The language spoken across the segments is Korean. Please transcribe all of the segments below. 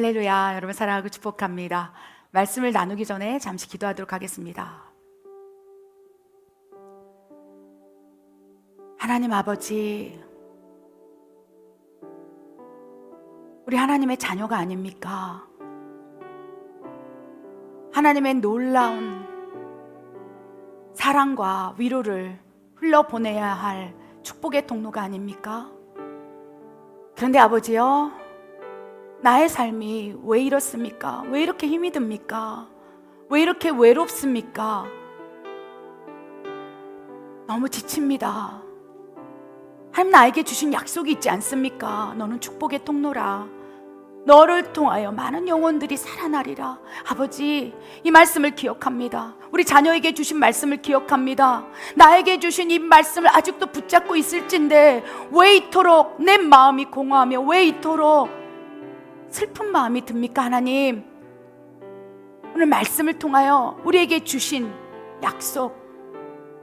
할렐루야. 여러분 사랑하고 축복합니다. 말씀을 나누기 전에 잠시 기도하도록 하겠습니다. 하나님 아버지, 우리 하나님의 자녀가 아닙니까? 하나님의 놀라운 사랑과 위로를 흘러보내야 할 축복의 통로가 아닙니까? 그런데 아버지요, 나의 삶이 왜 이렇습니까? 왜 이렇게 힘이 듭니까? 왜 이렇게 외롭습니까? 너무 지칩니다. 하나님 나에게 주신 약속이 있지 않습니까? 너는 축복의 통로라. 너를 통하여 많은 영혼들이 살아나리라. 아버지, 이 말씀을 기억합니다. 우리 자녀에게 주신 말씀을 기억합니다. 나에게 주신 이 말씀을 아직도 붙잡고 있을진데 왜 이토록 내 마음이 공허하며 왜 이토록 슬픈 마음이 듭니까? 하나님, 오늘 말씀을 통하여 우리에게 주신 약속,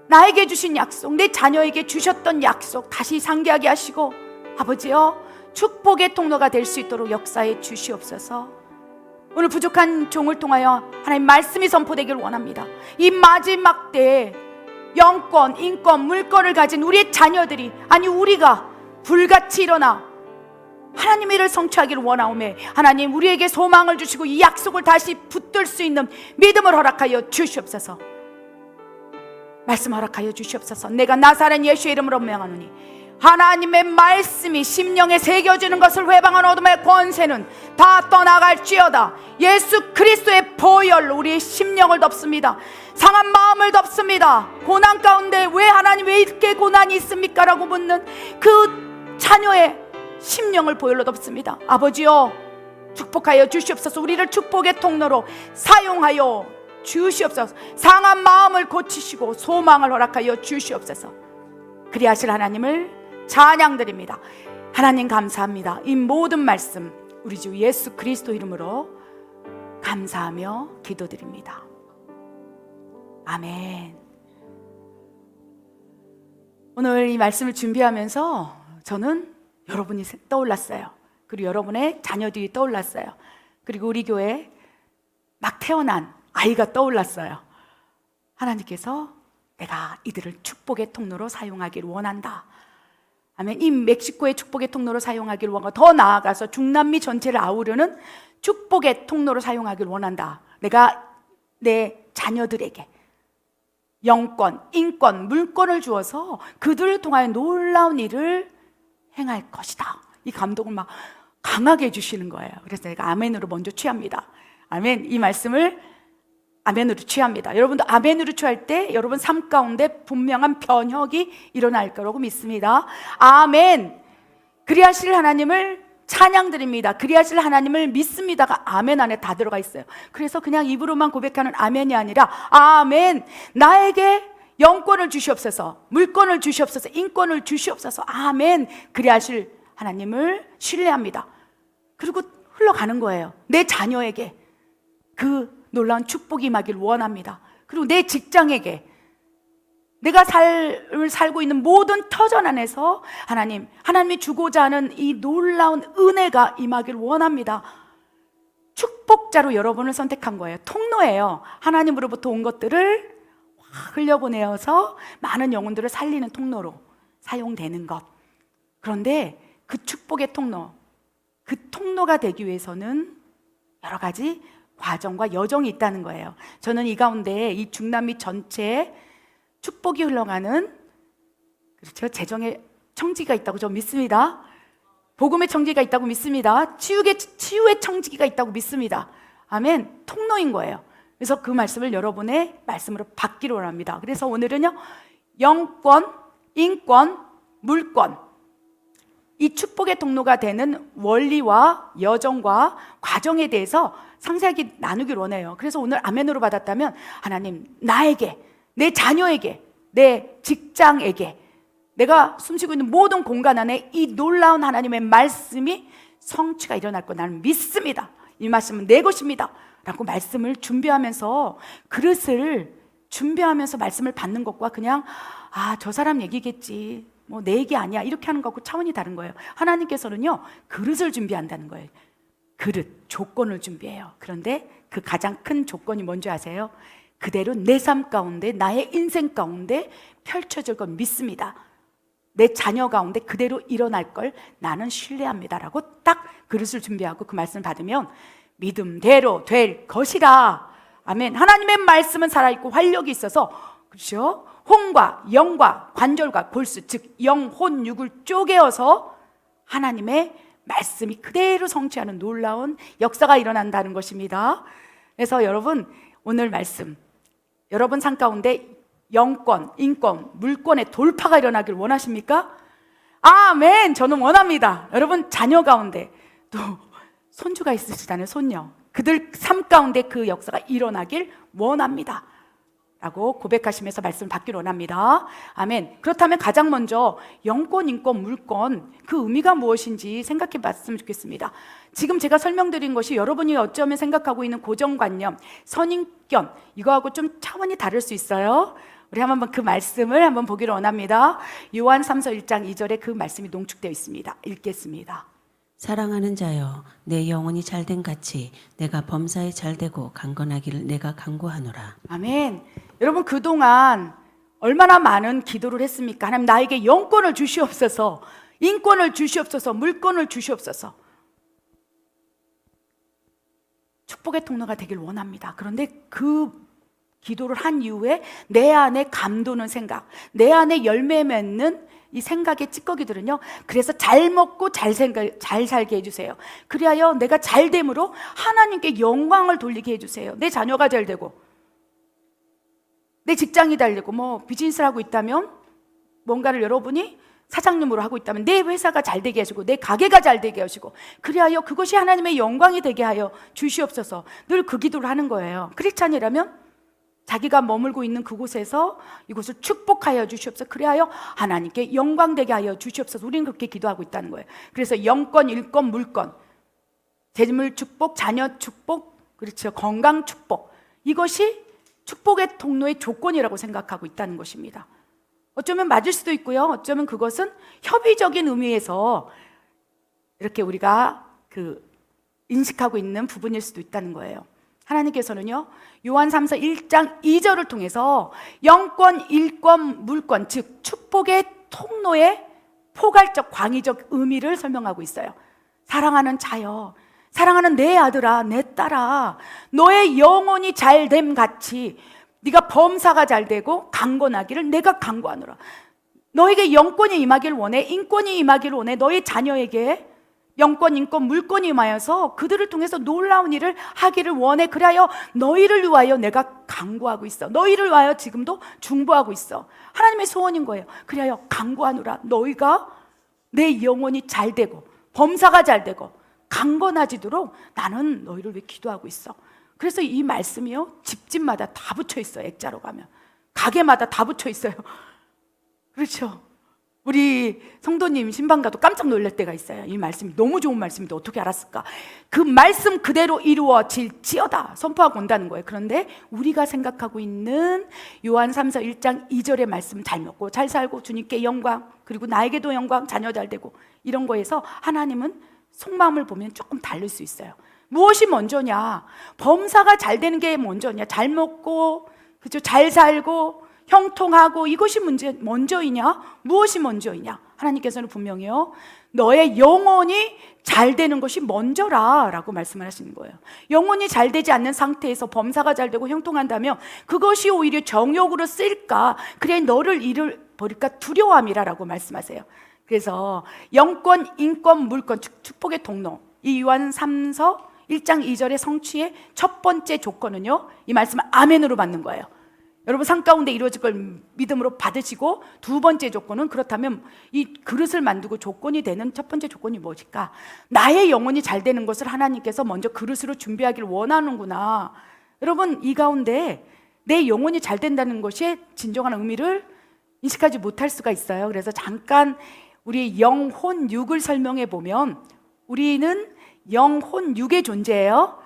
나에게 주신 약속, 내 자녀에게 주셨던 약속 다시 상기하게 하시고 아버지여, 축복의 통로가 될 수 있도록 역사해 주시옵소서. 오늘 부족한 종을 통하여 하나님 말씀이 선포되기를 원합니다. 이 마지막 때에 영권, 인권, 물권을 가진 우리의 자녀들이, 아니 우리가 불같이 일어나 하나님의 일을 성취하기를 원하오매, 하나님 우리에게 소망을 주시고 이 약속을 다시 붙들 수 있는 믿음을 허락하여 주시옵소서. 말씀 허락하여 주시옵소서. 내가 나사렛 예수의 이름으로 명하노니 하나님의 말씀이 심령에 새겨지는 것을 회방한 어둠의 권세는 다 떠나갈지어다. 예수 그리스도의 보혈로 우리의 심령을 덮습니다. 상한 마음을 덮습니다. 고난 가운데 왜 하나님 왜 이렇게 고난이 있습니까? 라고 묻는 그 자녀의 심령을 보혈로 덮습니다. 아버지여, 축복하여 주시옵소서. 우리를 축복의 통로로 사용하여 주시옵소서. 상한 마음을 고치시고 소망을 허락하여 주시옵소서. 그리하실 하나님을 찬양드립니다. 하나님 감사합니다. 이 모든 말씀 우리 주 예수 그리스도 이름으로 감사하며 기도드립니다. 아멘. 오늘 이 말씀을 준비하면서 저는 여러분이 떠올랐어요. 그리고 여러분의 자녀들이 떠올랐어요. 그리고 우리 교회 막 태어난 아이가 떠올랐어요. 하나님께서 내가 이들을 축복의 통로로 사용하기를 원한다. 아멘. 이 멕시코의 축복의 통로로 사용하기를 원하고 더 나아가서 중남미 전체를 아우르는 축복의 통로로 사용하기를 원한다. 내가 내 자녀들에게 영권, 인권, 물권을 주어서 그들을 통하여 놀라운 일을 행할 것이다. 이 감동을 막 강하게 해주시는 거예요. 그래서 내가 아멘으로 먼저 취합니다. 아멘. 이 말씀을 아멘으로 취합니다. 여러분도 아멘으로 취할 때 여러분 삶 가운데 분명한 변혁이 일어날 거라고 믿습니다. 아멘. 그리하실 하나님을 찬양드립니다. 그리하실 하나님을 믿습니다가 아멘 안에 다 들어가 있어요. 그래서 그냥 입으로만 고백하는 아멘이 아니라 아멘. 나에게 영권을 주시옵소서, 물권을 주시옵소서, 인권을 주시옵소서. 아멘. 그리하실 하나님을 신뢰합니다. 그리고 흘러가는 거예요. 내 자녀에게 그 놀라운 축복이 임하기를 원합니다. 그리고 내 직장에게, 내가 삶을 살고 있는 모든 터전 안에서 하나님이 주고자 하는 이 놀라운 은혜가 임하기를 원합니다. 축복자로 여러분을 선택한 거예요. 통로예요. 하나님으로부터 온 것들을 흘려보내어서 많은 영혼들을 살리는 통로로 사용되는 것. 그런데 그 축복의 통로, 그 통로가 되기 위해서는 여러 가지 과정과 여정이 있다는 거예요. 저는 이 가운데 이 중남미 전체에 축복이 흘러가는, 그렇죠, 재정의 청지기가 있다고 저 믿습니다. 복음의 청지기가 있다고 믿습니다. 치유의 청지기가 있다고 믿습니다. 아멘. 통로인 거예요. 그래서 그 말씀을 여러분의 말씀으로 받기를 원합니다. 그래서 오늘은요, 영권, 인권, 물권, 이 축복의 통로가 되는 원리와 여정과 과정에 대해서 상세하게 나누기를 원해요. 그래서 오늘 아멘으로 받았다면 하나님, 나에게, 내 자녀에게, 내 직장에게, 내가 숨쉬고 있는 모든 공간 안에 이 놀라운 하나님의 말씀이 성취가 일어날 거 나는 믿습니다. 이 말씀은 내 것입니다 라고 말씀을 준비하면서, 그릇을 준비하면서 말씀을 받는 것과 그냥 저 사람 얘기겠지, 내 얘기 아니야, 이렇게 하는 것하고 차원이 다른 거예요. 하나님께서는요, 그릇을 준비한다는 거예요. 그릇, 조건을 준비해요. 그런데 그 가장 큰 조건이 뭔지 아세요? 그대로 내 삶 가운데, 나의 인생 가운데 펼쳐질 걸 믿습니다. 내 자녀 가운데 그대로 일어날 걸 나는 신뢰합니다 라고 딱 그릇을 준비하고 그 말씀을 받으면 믿음대로 될 것이라. 아멘. 하나님의 말씀은 살아있고 활력이 있어서, 그렇죠? 혼과 영과 관절과 골수, 즉 영, 혼, 육을 쪼개어서 하나님의 말씀이 그대로 성취하는 놀라운 역사가 일어난다는 것입니다. 그래서 여러분, 오늘 말씀 여러분 삶 가운데 영권, 인권, 물권의 돌파가 일어나길 원하십니까? 아멘. 저는 원합니다. 여러분 자녀 가운데 또 손주가 있으시다는 손녀, 그들 삶 가운데 그 역사가 일어나길 원합니다 라고 고백하시면서 말씀을 받길 원합니다. 아멘. 그렇다면 가장 먼저 영권, 인권, 물권, 그 의미가 무엇인지 생각해 봤으면 좋겠습니다. 지금 제가 설명드린 것이 여러분이 어쩌면 생각하고 있는 고정관념, 선인권, 이거하고 좀 차원이 다를 수 있어요. 우리 한번 그 말씀을 한번 보기를 원합니다. 요한 3서 1장 2절에 그 말씀이 농축되어 있습니다. 읽겠습니다. 사랑하는 자여, 내 영혼이 잘된 같이 내가 범사에 잘되고 강건하기를 내가 간구하노라. 아멘. 여러분 그동안 얼마나 많은 기도를 했습니까? 하나님 나에게 영권을 주시옵소서, 인권을 주시옵소서, 물권을 주시옵소서. 축복의 통로가 되길 원합니다. 그런데 그 기도를 한 이후에 내 안에 감도는 생각, 내 안에 열매 맺는 이 생각의 찌꺼기들은요, 그래서 잘 먹고 잘 살게 해주세요. 그리하여 내가 잘됨으로 하나님께 영광을 돌리게 해주세요. 내 자녀가 잘 되고, 내 직장이 잘 되고, 뭐 비즈니스를 하고 있다면, 뭔가를 여러분이 사장님으로 하고 있다면 내 회사가 잘 되게 하시고, 내 가게가 잘 되게 하시고, 그리하여 그것이 하나님의 영광이 되게 하여 주시옵소서. 늘 그 기도를 하는 거예요. 크리스찬이라면 자기가 머물고 있는 그곳에서 이곳을 축복하여 주시옵소서. 그리하여 하나님께 영광되게 하여 주시옵소서. 우리는 그렇게 기도하고 있다는 거예요. 그래서 영권, 일권, 물권, 재물 축복, 자녀 축복, 그렇죠, 건강 축복, 이것이 축복의 통로의 조건이라고 생각하고 있다는 것입니다. 어쩌면 맞을 수도 있고요, 어쩌면 그것은 협의적인 의미에서 이렇게 우리가 인식하고 있는 부분일 수도 있다는 거예요. 하나님께서는요, 요한 3서 1장 2절을 통해서 영권, 일권, 물권, 즉 축복의 통로의 포괄적, 광의적 의미를 설명하고 있어요. 사랑하는 자여, 사랑하는 내 아들아, 내 딸아, 너의 영혼이 잘됨 같이 네가 범사가 잘되고 강건하기를 내가 간구하노라. 너에게 영권이 임하기를 원해, 인권이 임하기를 원해. 너의 자녀에게 영권, 인권, 물권이 임하여서 그들을 통해서 놀라운 일을 하기를 원해. 그리하여 너희를 위하여 내가 간구하고 있어. 너희를 위하여 지금도 중보하고 있어. 하나님의 소원인 거예요. 그리하여 간구하노라. 너희가 내 영혼이 잘되고 범사가 잘되고 강건하지도록 나는 너희를 위해 기도하고 있어. 그래서 이 말씀이요, 집집마다 다 붙여 있어요. 액자로 가면 가게마다 다 붙여 있어요. 그렇죠. 우리 성도님 신방 가도 깜짝 놀랄 때가 있어요. 이 말씀이 너무 좋은 말씀인데 어떻게 알았을까? 그 말씀 그대로 이루어질지어다 선포하고 온다는 거예요. 그런데 우리가 생각하고 있는 요한 3서 1장 2절의 말씀, 잘 먹고 잘 살고 주님께 영광, 그리고 나에게도 영광, 자녀 잘 되고, 이런 거에서 하나님은 속마음을 보면 조금 다를 수 있어요. 무엇이 먼저냐? 범사가 잘 되는 게 먼저냐? 잘 먹고, 그죠? 잘 살고 형통하고, 이것이 먼저이냐? 무엇이 먼저이냐? 하나님께서는 분명히요, 너의 영혼이 잘 되는 것이 먼저라 라고 말씀을 하시는 거예요. 영혼이 잘 되지 않는 상태에서 범사가 잘 되고 형통한다면 그것이 오히려 정욕으로 쓰일까, 그래 너를 잃어버릴까 두려움이라 라고 말씀하세요. 그래서 영권, 인권, 물권, 축복의 통로, 이 요한 3서 1장 2절의 성취의 첫 번째 조건은요, 이 말씀을 아멘으로 받는 거예요. 여러분 삶 가운데 이루어질 걸 믿음으로 받으시고, 두 번째 조건은, 그렇다면 이 그릇을 만들고 조건이 되는 첫 번째 조건이 무엇일까? 나의 영혼이 잘 되는 것을 하나님께서 먼저 그릇으로 준비하기를 원하는구나. 여러분 이 가운데 내 영혼이 잘 된다는 것이 진정한 의미를 인식하지 못할 수가 있어요. 그래서 잠깐 우리 영혼 육을 설명해 보면, 우리는 영혼 육의 존재예요.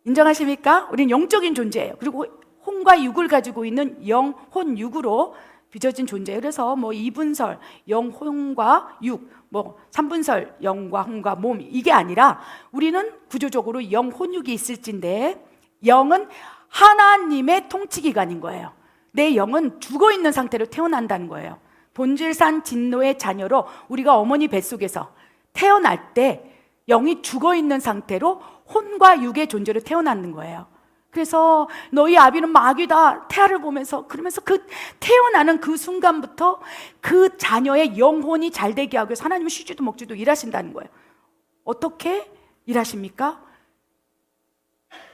인정하십니까? 우리는 영적인 존재예요. 그리고 혼과 육을 가지고 있는 영혼 육으로 빚어진 존재예요. 그래서 뭐 이분설 영혼과 육, 뭐 삼분설 영과 혼과 몸, 이게 아니라 우리는 구조적으로 영혼육이 있을진데, 영은 하나님의 통치기관인 거예요. 내 영은 죽어있는 상태로 태어난다는 거예요. 본질상 진노의 자녀로 우리가 어머니 뱃속에서 태어날 때 영이 죽어있는 상태로 혼과 육의 존재로 태어나는 거예요. 그래서 너희 아비는 마귀다, 태아를 보면서 그러면서 그 태어나는 그 순간부터 그 자녀의 영혼이 잘 되게 하기 위해서 하나님은 쉬지도 먹지도 일하신다는 거예요. 어떻게 일하십니까?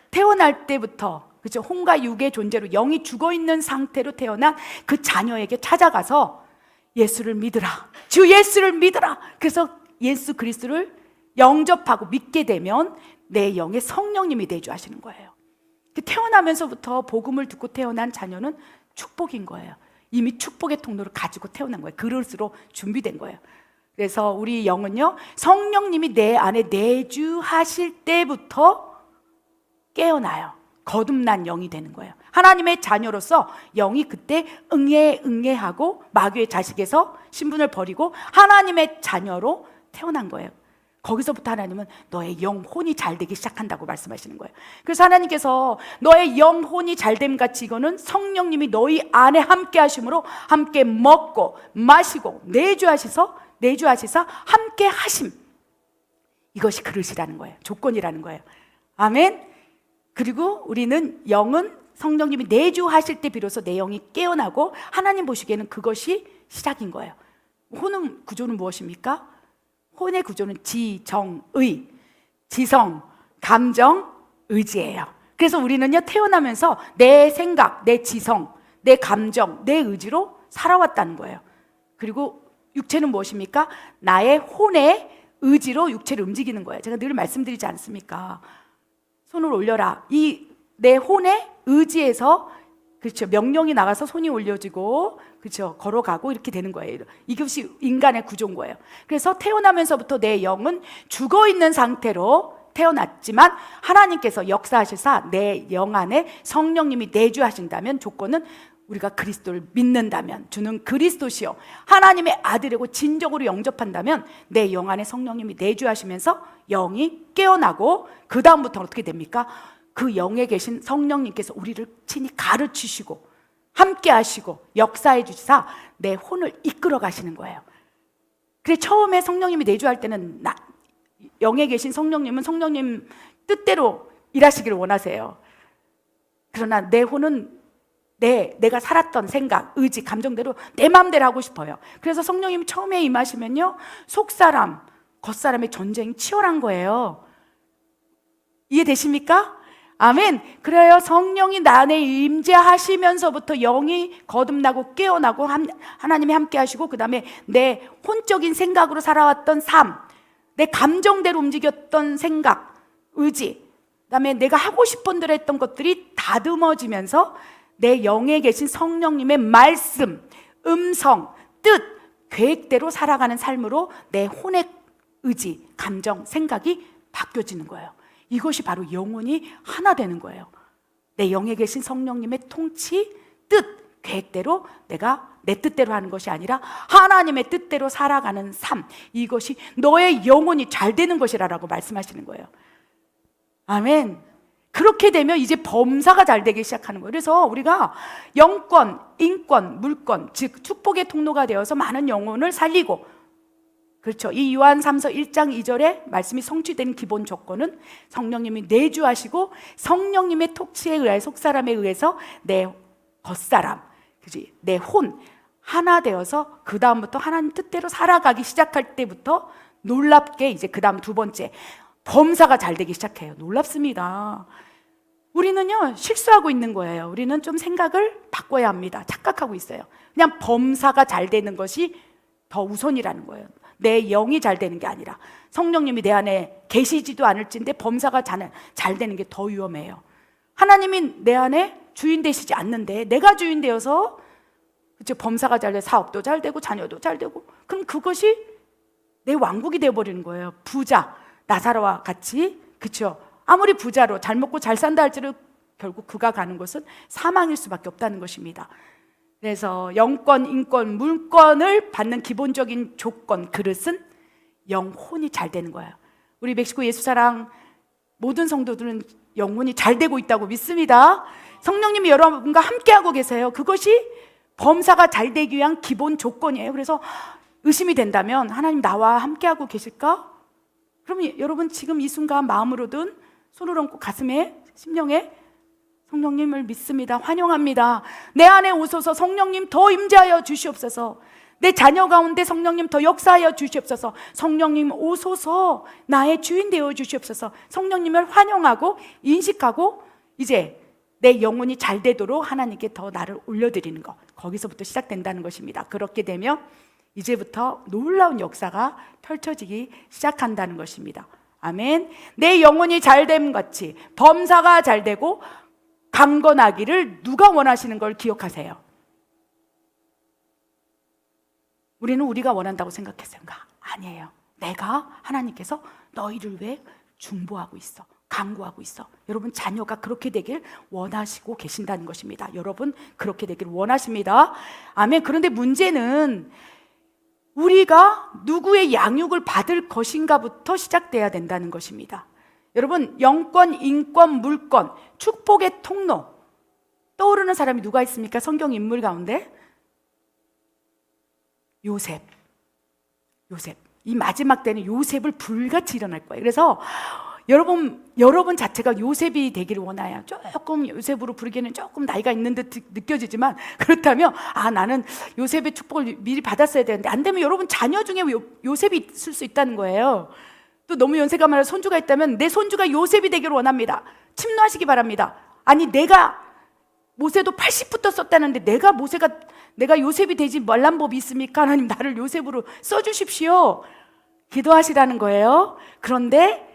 태어날 때부터, 그렇죠, 혼과 육의 존재로 영이 죽어있는 상태로 태어난 그 자녀에게 찾아가서 예수를 믿으라, 주 예수를 믿으라. 그래서 예수 그리스도를 영접하고 믿게 되면 내 영의 성령님이 내주하시는 거예요. 태어나면서부터 복음을 듣고 태어난 자녀는 축복인 거예요. 이미 축복의 통로를 가지고 태어난 거예요. 그릇으로 준비된 거예요. 그래서 우리 영은요, 성령님이 내 안에 내주하실 때부터 깨어나요. 거듭난 영이 되는 거예요. 하나님의 자녀로서 영이 그때 응애하고 마귀의 자식에서 신분을 버리고 하나님의 자녀로 태어난 거예요. 거기서부터 하나님은 너의 영혼이 잘 되기 시작한다고 말씀하시는 거예요. 그래서 하나님께서 너의 영혼이 잘됨 같이 이거는 성령님이 너희 안에 함께 하심으로 함께 먹고 마시고 내주하시사 함께 하심, 이것이 그릇이라는 거예요. 조건이라는 거예요. 아멘. 그리고 우리는 영은 성령님이 내주하실 때 비로소 내 영이 깨어나고 하나님 보시기에는 그것이 시작인 거예요. 혼은 구조는 무엇입니까? 혼의 구조는 지, 정, 의, 지성, 감정, 의지예요. 그래서 우리는요, 태어나면서 내 생각, 내 지성, 내 감정, 내 의지로 살아왔다는 거예요. 그리고 육체는 무엇입니까? 나의 혼의 의지로 육체를 움직이는 거예요. 제가 늘 말씀드리지 않습니까? 손을 올려라. 이 내 혼의 의지에서, 그렇죠, 명령이 나가서 손이 올려지고, 그렇죠, 걸어가고 이렇게 되는 거예요. 이것이 인간의 구조인 거예요. 그래서 태어나면서부터 내 영은 죽어있는 상태로 태어났지만 하나님께서 역사하시사 내 영 안에 성령님이 내주하신다면, 조건은 우리가 그리스도를 믿는다면, 주는 그리스도시요 하나님의 아들이고 진정으로 영접한다면 내 영 안에 성령님이 내주하시면서 영이 깨어나고, 그 다음부터는 어떻게 됩니까? 그 영에 계신 성령님께서 우리를 친히 가르치시고 함께 하시고 역사해 주시사 내 혼을 이끌어 가시는 거예요. 그래, 처음에 성령님이 내주할 때는 영에 계신 성령님은 성령님 뜻대로 일하시기를 원하세요. 그러나 내 혼은 내가 살았던 생각, 의지, 감정대로 내 마음대로 하고 싶어요. 그래서 성령님이 처음에 임하시면요, 속사람, 겉사람의 전쟁이 치열한 거예요. 이해되십니까? 아멘. 그래요, 성령이 나 안에 임재하시면서부터 영이 거듭나고 깨어나고 하나님이 함께 하시고, 그 다음에 내 혼적인 생각으로 살아왔던 삶, 내 감정대로 움직였던 생각, 의지, 그 다음에 내가 하고 싶은 대로 했던 것들이 다듬어지면서 내 영에 계신 성령님의 말씀, 음성, 뜻, 계획대로 살아가는 삶으로 내 혼의 의지, 감정, 생각이 바뀌어지는 거예요. 이것이 바로 영혼이 하나 되는 거예요. 내 영에 계신 성령님의 통치, 뜻, 계획대로 내가 내 뜻대로 하는 것이 아니라 하나님의 뜻대로 살아가는 삶, 이것이 너의 영혼이 잘 되는 것이라고 말씀하시는 거예요. 아멘. 그렇게 되면 이제 범사가 잘 되기 시작하는 거예요. 그래서 우리가 영권, 인권, 물권, 즉 축복의 통로가 되어서 많은 영혼을 살리고, 그렇죠, 이 요한 3서 1장 2절에 말씀이 성취된 기본 조건은 성령님이 내주하시고 성령님의 통치에 의해, 속사람에 의해서 내 겉사람, 그지, 내 혼 하나 되어서 그 다음부터 하나님 뜻대로 살아가기 시작할 때부터 놀랍게 이제 그 다음 두 번째 범사가 잘 되기 시작해요. 놀랍습니다. 우리는요, 실수하고 있는 거예요. 우리는 좀 생각을 바꿔야 합니다. 착각하고 있어요. 그냥 범사가 잘 되는 것이 더 우선이라는 거예요. 내 영이 잘 되는 게 아니라 성령님이 내 안에 계시지도 않을진데 범사가 잘 되는 게 더 위험해요. 하나님이 내 안에 주인 되시지 않는데 내가 주인 되어서, 그렇죠, 범사가 잘 돼 사업도 잘 되고 자녀도 잘 되고, 그럼 그것이 내 왕국이 되어버리는 거예요. 부자 나사로와 같이, 그렇죠, 아무리 부자로 잘 먹고 잘 산다 할지라도 결국 그가 가는 것은 사망일 수밖에 없다는 것입니다. 그래서 영권, 인권, 물권을 받는 기본적인 조건, 그릇은 영혼이 잘 되는 거예요. 우리 멕시코 예수사랑 모든 성도들은 영혼이 잘 되고 있다고 믿습니다. 성령님이 여러분과 함께하고 계세요. 그것이 범사가 잘 되기 위한 기본 조건이에요. 그래서 의심이 된다면 하나님 나와 함께하고 계실까? 그럼 여러분 지금 이 순간 마음으로든 손을 얹고 가슴에, 심령에 성령님을 믿습니다. 환영합니다. 내 안에 오소서. 성령님 더 임재하여 주시옵소서. 내 자녀 가운데 성령님 더 역사하여 주시옵소서. 성령님 오소서. 나의 주인 되어 주시옵소서. 성령님을 환영하고 인식하고 이제 내 영혼이 잘 되도록 하나님께 더 나를 올려드리는 것, 거기서부터 시작된다는 것입니다. 그렇게 되면 이제부터 놀라운 역사가 펼쳐지기 시작한다는 것입니다. 아멘. 내 영혼이 잘됨 같이 범사가 잘 되고 강건하기를 누가 원하시는 걸 기억하세요. 우리는 우리가 원한다고 생각했어요. 아니에요. 내가 하나님께서 너희를 위해 중보하고 있어, 간구하고 있어. 여러분 자녀가 그렇게 되길 원하시고 계신다는 것입니다. 여러분 그렇게 되길 원하십니다. 아멘. 그런데 문제는 우리가 누구의 양육을 받을 것인가부터 시작돼야 된다는 것입니다. 여러분 영권, 인권, 물권, 축복의 통로 떠오르는 사람이 누가 있습니까? 성경 인물 가운데 요셉. 이 마지막 때는 요셉을 불같이 일어날 거예요. 그래서 여러분 자체가 요셉이 되기를 원해요. 조금 요셉으로 부르기에는 조금 나이가 있는 듯 느껴지지만, 그렇다면 나는 요셉의 축복을 미리 받았어야 되는데, 안 되면 여러분 자녀 중에 요셉이 있을 수 있다는 거예요. 또 너무 연세가 많아 손주가 있다면 내 손주가 요셉이 되기를 원합니다. 침노하시기 바랍니다. 아니 내가 모세도 80부터 썼다는데 내가 요셉이 되지 말란 법이 있습니까? 하나님 나를 요셉으로 써주십시오. 기도하시라는 거예요. 그런데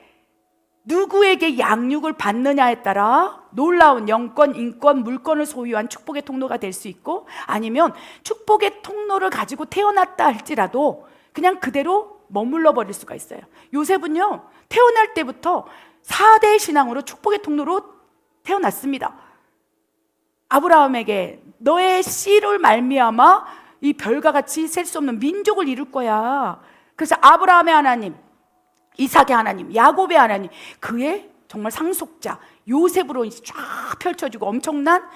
누구에게 양육을 받느냐에 따라 놀라운 영권, 인권, 물권을 소유한 축복의 통로가 될 수 있고, 아니면 축복의 통로를 가지고 태어났다 할지라도 그냥 그대로 머물러 버릴 수가 있어요. 요셉은요 태어날 때부터 4대 신앙으로 축복의 통로로 태어났습니다. 아브라함에게 너의 씨를 말미암아 이 별과 같이 셀 수 없는 민족을 이룰 거야. 그래서 아브라함의 하나님, 이삭의 하나님, 야곱의 하나님, 그의 정말 상속자 요셉으로 쫙 펼쳐지고 엄청난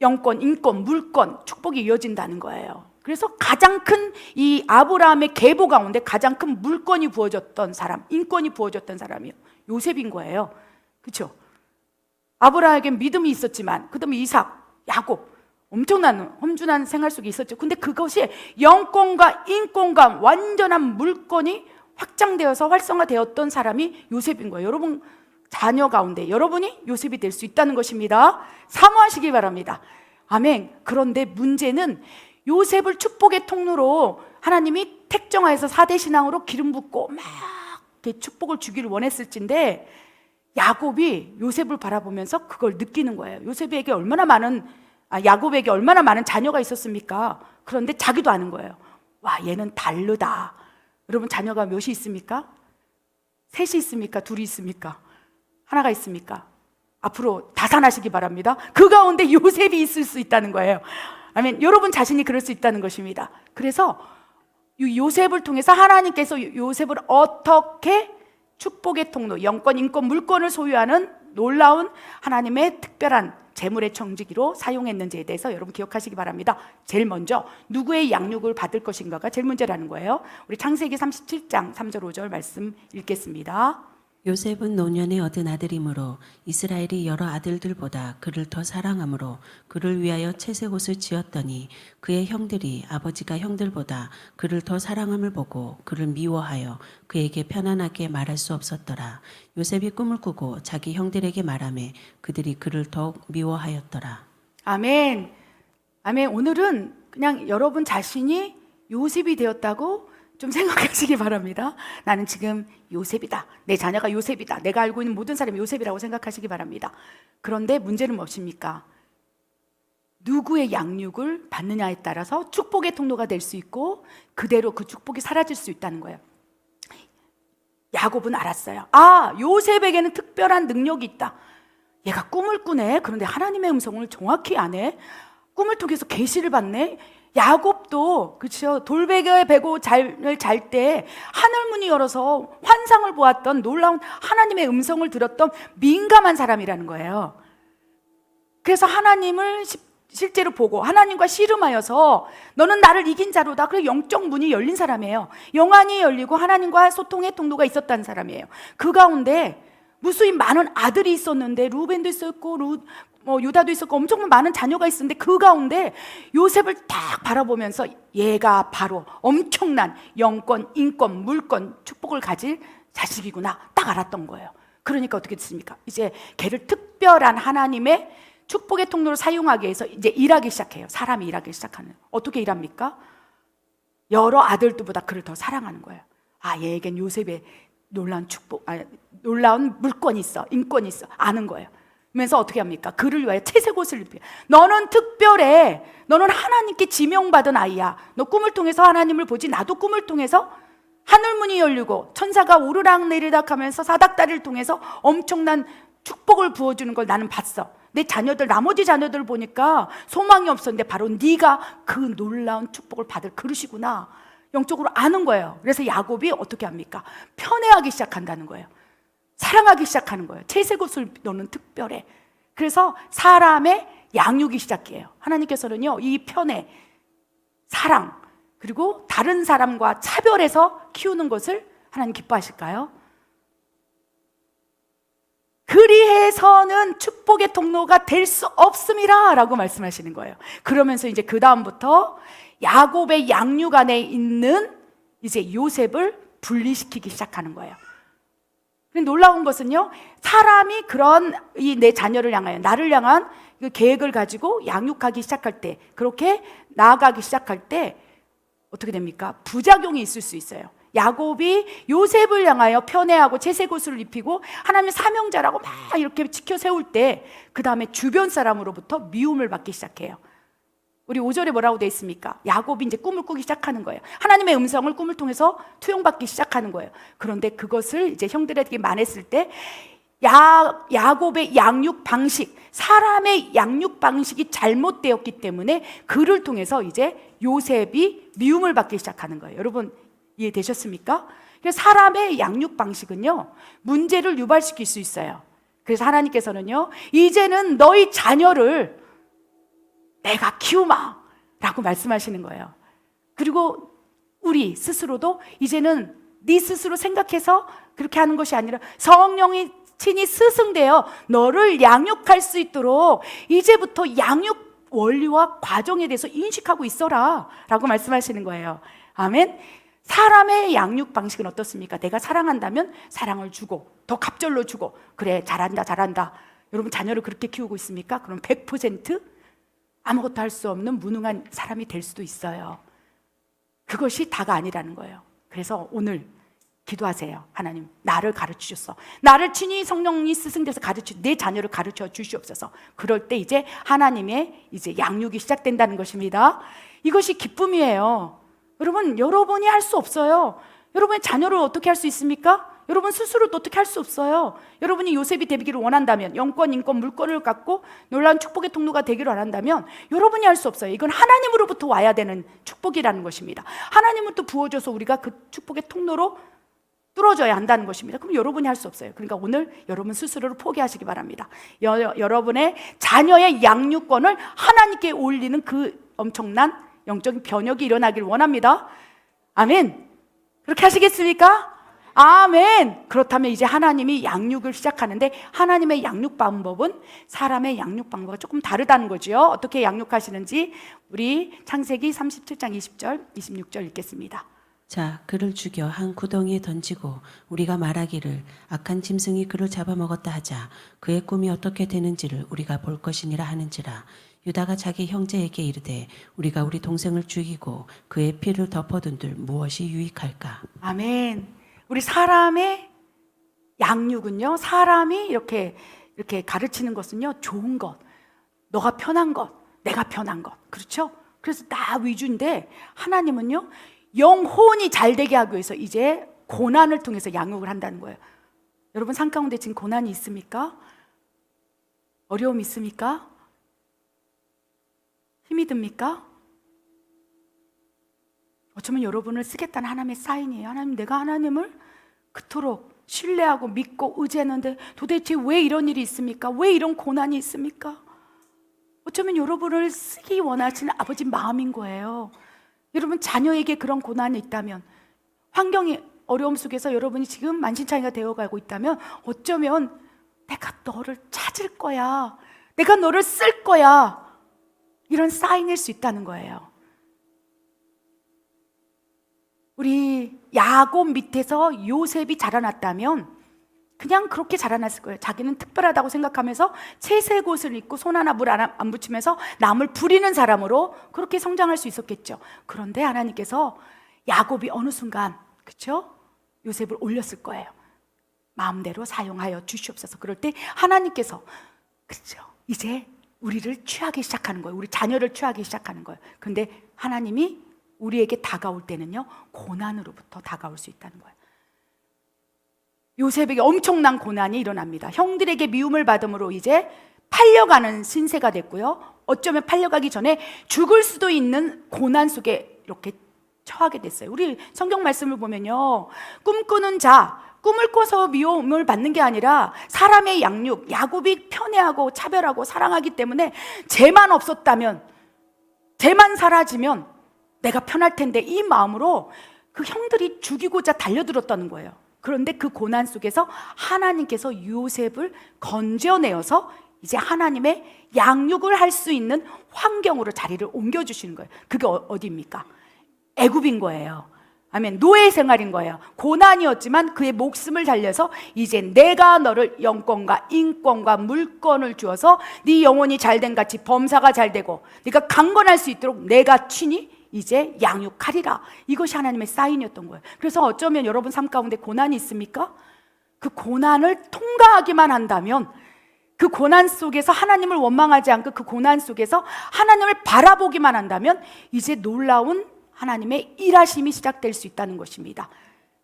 영권, 인권, 물권, 축복이 이어진다는 거예요. 그래서 가장 큰 이 아브라함의 계보 가운데 가장 큰 물권이 부어졌던 사람, 인권이 부어졌던 사람이 요셉인 거예요. 그렇죠? 아브라함에겐 믿음이 있었지만 그 다음에 이삭, 야곱, 엄청난 험준한 생활 속에 있었죠. 근데 그것이 영권과 인권과 완전한 물권이 확장되어서 활성화되었던 사람이 요셉인 거예요. 여러분 자녀 가운데 여러분이 요셉이 될 수 있다는 것입니다. 사모하시기 바랍니다. 아멘. 그런데 문제는 요셉을 축복의 통로로 하나님이 택정하여서 4대 신앙으로 기름 붓고 막 축복을 주기를 원했을진데, 야곱이 요셉을 바라보면서 그걸 느끼는 거예요. 야곱에게 얼마나 많은 자녀가 있었습니까? 그런데 자기도 아는 거예요. 와, 얘는 다르다. 여러분 자녀가 몇이 있습니까? 셋이 있습니까? 둘이 있습니까? 하나가 있습니까? 앞으로 다산하시기 바랍니다. 그 가운데 요셉이 있을 수 있다는 거예요. 아멘. 여러분 자신이 그럴 수 있다는 것입니다. 그래서 이 요셉을 통해서 하나님께서 요셉을 어떻게 축복의 통로, 영권, 인권, 물권을 소유하는 놀라운 하나님의 특별한 재물의 청지기로 사용했는지에 대해서 여러분 기억하시기 바랍니다. 제일 먼저 누구의 양육을 받을 것인가가 제일 문제라는 거예요. 우리 창세기 37장 3절 5절 말씀 읽겠습니다. 요셉은 노년에 얻은 아들이므로 이스라엘이 여러 아들들보다 그를 더 사랑하므로 그를 위하여 채색 옷을 지었더니 그의 형들이 아버지가 형들보다 그를 더 사랑함을 보고 그를 미워하여 그에게 편안하게 말할 수 없었더라. 요셉이 꿈을 꾸고 자기 형들에게 말하매 그들이 그를 더욱 미워하였더라. 아멘. 아멘. 오늘은 그냥 여러분 자신이 요셉이 되었다고 좀 생각하시기 바랍니다. 나는 지금 요셉이다. 내 자녀가 요셉이다. 내가 알고 있는 모든 사람이 요셉이라고 생각하시기 바랍니다. 그런데 문제는 무엇입니까? 누구의 양육을 받느냐에 따라서 축복의 통로가 될 수 있고 그대로 그 축복이 사라질 수 있다는 거예요. 야곱은 알았어요. 요셉에게는 특별한 능력이 있다. 얘가 꿈을 꾸네. 그런데 하나님의 음성을 정확히 아네. 꿈을 통해서 계시를 받네. 야곱도 그렇죠. 돌베개에 베고 잘 때 하늘 문이 열어서 환상을 보았던 놀라운 하나님의 음성을 들었던 민감한 사람이라는 거예요. 그래서 하나님을 실제로 보고 하나님과 씨름하여서 너는 나를 이긴 자로다. 그래서 영적 문이 열린 사람이에요. 영안이 열리고 하나님과 소통의 통로가 있었다는 사람이에요. 그 가운데 무수히 많은 아들이 있었는데 루벤도 있었고 유다도 있었고 엄청 많은 자녀가 있었는데 그 가운데 요셉을 딱 바라보면서 얘가 바로 엄청난 영권, 인권, 물권, 축복을 가질 자식이구나 딱 알았던 거예요. 그러니까 어떻게 됐습니까? 이제 걔를 특별한 하나님의 축복의 통로로 사용하기 위해서 이제 일하기 시작해요. 사람이 일하기 시작하는. 어떻게 일합니까? 여러 아들들보다 그를 더 사랑하는 거예요. 얘에겐 요셉의 놀라운 축복, 놀라운 물권이 있어, 인권이 있어, 아는 거예요. 그러면서 어떻게 합니까? 그를 위하여 채색 옷을 입혀. 너는 특별해. 너는 하나님께 지명받은 아이야. 너 꿈을 통해서 하나님을 보지. 나도 꿈을 통해서 하늘문이 열리고 천사가 오르락 내리락 하면서 사닥다리를 통해서 엄청난 축복을 부어주는 걸 나는 봤어. 내 자녀들, 나머지 자녀들을 보니까 소망이 없었는데 바로 네가 그 놀라운 축복을 받을 그릇이구나. 영적으로 아는 거예요. 그래서 야곱이 어떻게 합니까? 편애하기 시작한다는 거예요. 사랑하기 시작하는 거예요. 채색 옷을 너는 특별해. 그래서 사람의 양육이 시작해요. 하나님께서는요, 이 편애, 사랑, 그리고 다른 사람과 차별해서 키우는 것을 하나님 기뻐하실까요? 그리해서는 축복의 통로가 될 수 없음이라 라고 말씀하시는 거예요. 그러면서 이제 그 다음부터 야곱의 양육 안에 있는 이제 요셉을 분리시키기 시작하는 거예요. 놀라운 것은요, 사람이 그런 내 자녀를 향하여 나를 향한 그 계획을 가지고 양육하기 시작할 때, 그렇게 나아가기 시작할 때 어떻게 됩니까? 부작용이 있을 수 있어요. 야곱이 요셉을 향하여 편애하고 채색 옷을 입히고 하나님의 사명자라고 막 이렇게 지켜 세울 때 그 다음에 주변 사람으로부터 미움을 받기 시작해요. 우리 5절에 뭐라고 되어 있습니까? 야곱이 이제 꿈을 꾸기 시작하는 거예요. 하나님의 음성을 꿈을 통해서 투영받기 시작하는 거예요. 그런데 그것을 이제 형들에게 말했을 때 야곱의 양육 방식, 사람의 양육 방식이 잘못되었기 때문에 그를 통해서 이제 요셉이 미움을 받기 시작하는 거예요. 여러분 이해되셨습니까? 그래서 사람의 양육 방식은요, 문제를 유발시킬 수 있어요. 그래서 하나님께서는요, 이제는 너희 자녀를 내가 키우마 라고 말씀하시는 거예요. 그리고 우리 스스로도 이제는 네 스스로 생각해서 그렇게 하는 것이 아니라 성령이 친히 스승되어 너를 양육할 수 있도록 이제부터 양육 원리와 과정에 대해서 인식하고 있어라 라고 말씀하시는 거예요. 아멘. 사람의 양육 방식은 어떻습니까? 내가 사랑한다면 사랑을 주고 더 갑절로 주고, 그래 잘한다. 여러분 자녀를 그렇게 키우고 있습니까? 그럼 100% 아무것도 할 수 없는 무능한 사람이 될 수도 있어요. 그것이 다가 아니라는 거예요. 그래서 오늘 기도하세요. 하나님, 나를 가르치셨어. 나를 친히 성령이 스승돼서 내 자녀를 가르쳐 주시옵소서. 그럴 때 이제 하나님의 이제 양육이 시작된다는 것입니다. 이것이 기쁨이에요. 여러분, 여러분이 할 수 없어요. 여러분의 자녀를 어떻게 할 수 있습니까? 여러분 스스로도 어떻게 할 수 없어요. 여러분이 요셉이 되기를 원한다면, 영권, 인권, 물권을 갖고 놀라운 축복의 통로가 되기를 원한다면 여러분이 할 수 없어요. 이건 하나님으로부터 와야 되는 축복이라는 것입니다. 하나님은 또 부어줘서 우리가 그 축복의 통로로 뚫어져야 한다는 것입니다. 그럼 여러분이 할 수 없어요. 그러니까 오늘 여러분 스스로를 포기하시기 바랍니다. 여러분의 자녀의 양육권을 하나님께 올리는 그 엄청난 영적인 변혁이 일어나길 원합니다. 아멘. 그렇게 하시겠습니까? 아멘. 그렇다면 이제 하나님이 양육을 시작하는데, 하나님의 양육 방법은 사람의 양육 방법과 조금 다르다는 거죠. 어떻게 양육하시는지 우리 창세기 37장 20절 26절 읽겠습니다. 자, 그를 죽여 한 구덩이에 던지고 우리가 말하기를 악한 짐승이 그를 잡아먹었다 하자. 그의 꿈이 어떻게 되는지를 우리가 볼 것이니라 하는지라. 유다가 자기 형제에게 이르되 우리가 우리 동생을 죽이고 그의 피를 덮어둔들 무엇이 유익할까? 아멘. 우리 사람의 양육은요, 사람이 이렇게 가르치는 것은요, 좋은 것, 너가 편한 것, 내가 편한 것, 그렇죠? 그래서 나 위주인데, 하나님은요, 영혼이 잘 되게 하기 위해서 이제 고난을 통해서 양육을 한다는 거예요. 여러분 삶 가운데 지금 고난이 있습니까? 어려움이 있습니까? 힘이 듭니까? 어쩌면 여러분을 쓰겠다는 하나님의 사인이에요. 하나님, 내가 하나님을 그토록 신뢰하고 믿고 의지했는데 도대체 왜 이런 일이 있습니까? 왜 이런 고난이 있습니까? 어쩌면 여러분을 쓰기 원하시는 아버지 마음인 거예요. 여러분 자녀에게 그런 고난이 있다면, 환경이 어려움 속에서 여러분이 지금 만신창이가 되어가고 있다면 어쩌면 내가 너를 찾을 거야, 내가 너를 쓸 거야, 이런 사인일 수 있다는 거예요. 우리 야곱 밑에서 요셉이 자라났다면 그냥 그렇게 자라났을 거예요. 자기는 특별하다고 생각하면서 채색 옷을 입고 손 하나 물 하나 안 붙이면서 남을 부리는 사람으로 그렇게 성장할 수 있었겠죠. 그런데 하나님께서 야곱이 어느 순간, 그렇죠? 요셉을 올렸을 거예요. 마음대로 사용하여 주시옵소서. 그럴 때 하나님께서, 그렇죠, 이제 우리를 취하기 시작하는 거예요. 우리 자녀를 취하기 시작하는 거예요. 그런데 하나님이 우리에게 다가올 때는요, 고난으로부터 다가올 수 있다는 거예요. 요셉에게 엄청난 고난이 일어납니다. 형들에게 미움을 받음으로 이제 팔려가는 신세가 됐고요, 어쩌면 팔려가기 전에 죽을 수도 있는 고난 속에 이렇게 처하게 됐어요. 우리 성경 말씀을 보면요, 꿈꾸는 자, 꿈을 꿔서 미움을 받는 게 아니라 사람의 양육, 야곱이 편애하고 차별하고 사랑하기 때문에 쟤만 없었다면, 쟤만 사라지면 내가 편할 텐데, 이 마음으로 그 형들이 죽이고자 달려들었다는 거예요. 그런데 그 고난 속에서 하나님께서 요셉을 건져내어서 이제 하나님의 양육을 할 수 있는 환경으로 자리를 옮겨주시는 거예요. 그게 어디입니까? 애굽인 거예요. 아멘. 노예 생활인 거예요. 고난이었지만 그의 목숨을 달려서 이제 내가 너를 영권과 인권과 물권을 주어서 네 영혼이 잘된 같이 범사가 잘되고 네가 강건할 수 있도록 내가 친히 이제 양육하리라. 이것이 하나님의 사인이었던 거예요. 그래서 어쩌면 여러분 삶 가운데 고난이 있습니까? 그 고난을 통과하기만 한다면, 그 고난 속에서 하나님을 원망하지 않고 그 고난 속에서 하나님을 바라보기만 한다면 이제 놀라운 하나님의 일하심이 시작될 수 있다는 것입니다.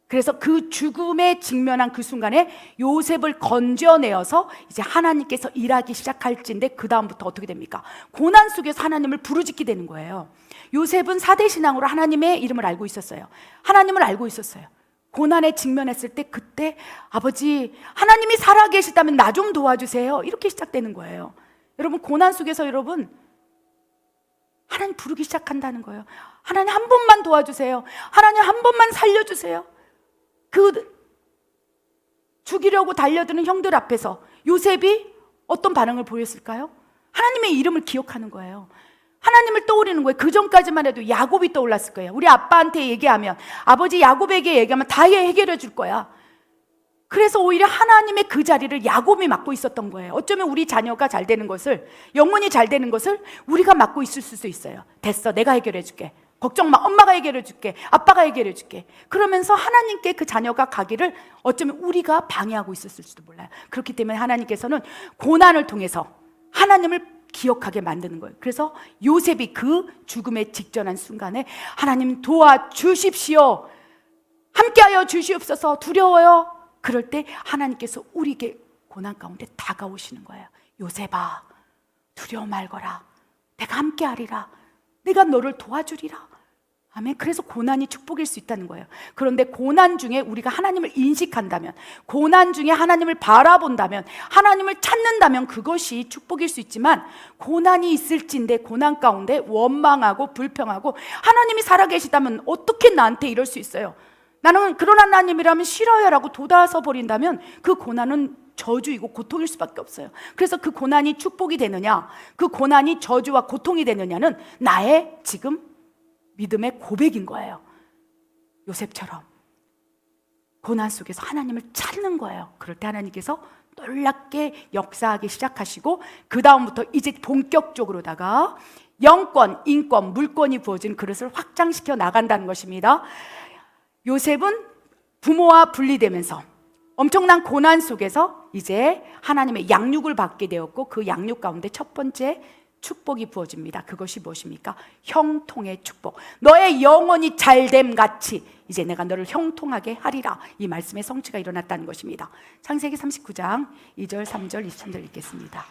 그래서 그 죽음에 직면한 그 순간에 요셉을 건져내어서 이제 하나님께서 일하기 시작할지인데, 그 다음부터 어떻게 됩니까? 고난 속에서 하나님을 부르짖게 되는 거예요. 요셉은 4대 신앙으로 하나님의 이름을 알고 있었어요. 하나님을 알고 있었어요. 고난에 직면했을 때 그때 아버지, 하나님이 살아계시다면 나 좀 도와주세요, 이렇게 시작되는 거예요. 여러분, 고난 속에서 여러분 하나님 부르기 시작한다는 거예요. 하나님 한 번만 도와주세요. 하나님 한 번만 살려주세요. 그 죽이려고 달려드는 형들 앞에서 요셉이 어떤 반응을 보였을까요? 하나님의 이름을 기억하는 거예요. 하나님을 떠올리는 거예요. 그 전까지만 해도 야곱이 떠올랐을 거예요. 우리 아빠한테 얘기하면, 아버지 야곱에게 얘기하면 다 해결해 줄 거야. 그래서 오히려 하나님의 그 자리를 야곱이 맡고 있었던 거예요. 어쩌면 우리 자녀가 잘 되는 것을, 영혼이 잘 되는 것을 우리가 맡고 있을 수도 있어요. 됐어, 내가 해결해 줄게. 걱정 마, 엄마가 해결해 줄게, 아빠가 해결해 줄게. 그러면서 하나님께 그 자녀가 가기를 어쩌면 우리가 방해하고 있었을 수도 몰라요. 그렇기 때문에 하나님께서는 고난을 통해서 하나님을 기억하게 만드는 거예요. 그래서 요셉이 그 죽음에 직전한 순간에 하나님 도와주십시오, 함께하여 주시옵소서, 두려워요. 그럴 때 하나님께서 우리에게 고난 가운데 다가오시는 거예요. 요셉아, 두려워 말거라, 내가 함께하리라, 내가 너를 도와주리라. 아멘. 그래서 고난이 축복일 수 있다는 거예요. 그런데 고난 중에 우리가 하나님을 인식한다면, 고난 중에 하나님을 바라본다면, 하나님을 찾는다면 그것이 축복일 수 있지만, 고난이 있을진데 고난 가운데 원망하고 불평하고 하나님이 살아계시다면 어떻게 나한테 이럴 수 있어요? 나는 그런 하나님이라면 싫어요 라고 돋아서 버린다면 그 고난은 저주이고 고통일 수밖에 없어요. 그래서 그 고난이 축복이 되느냐, 그 고난이 저주와 고통이 되느냐는 나의 지금 믿음의 고백인 거예요. 요셉처럼 고난 속에서 하나님을 찾는 거예요. 그럴 때 하나님께서 놀랍게 역사하기 시작하시고, 그 다음부터 이제 본격적으로다가 영권, 인권, 물권이 부어진 그릇을 확장시켜 나간다는 것입니다. 요셉은 부모와 분리되면서 엄청난 고난 속에서 이제 하나님의 양육을 받게 되었고, 그 양육 가운데 첫 번째 축복이 부어집니다. 그것이 무엇입니까? 형통의 축복. 너의 영혼이 잘됨 같이 이제 내가 너를 형통하게 하리라. 이 말씀의 성취가 일어났다는 것입니다. 창세기 39장 2절, 3절, 23절 읽겠습니다.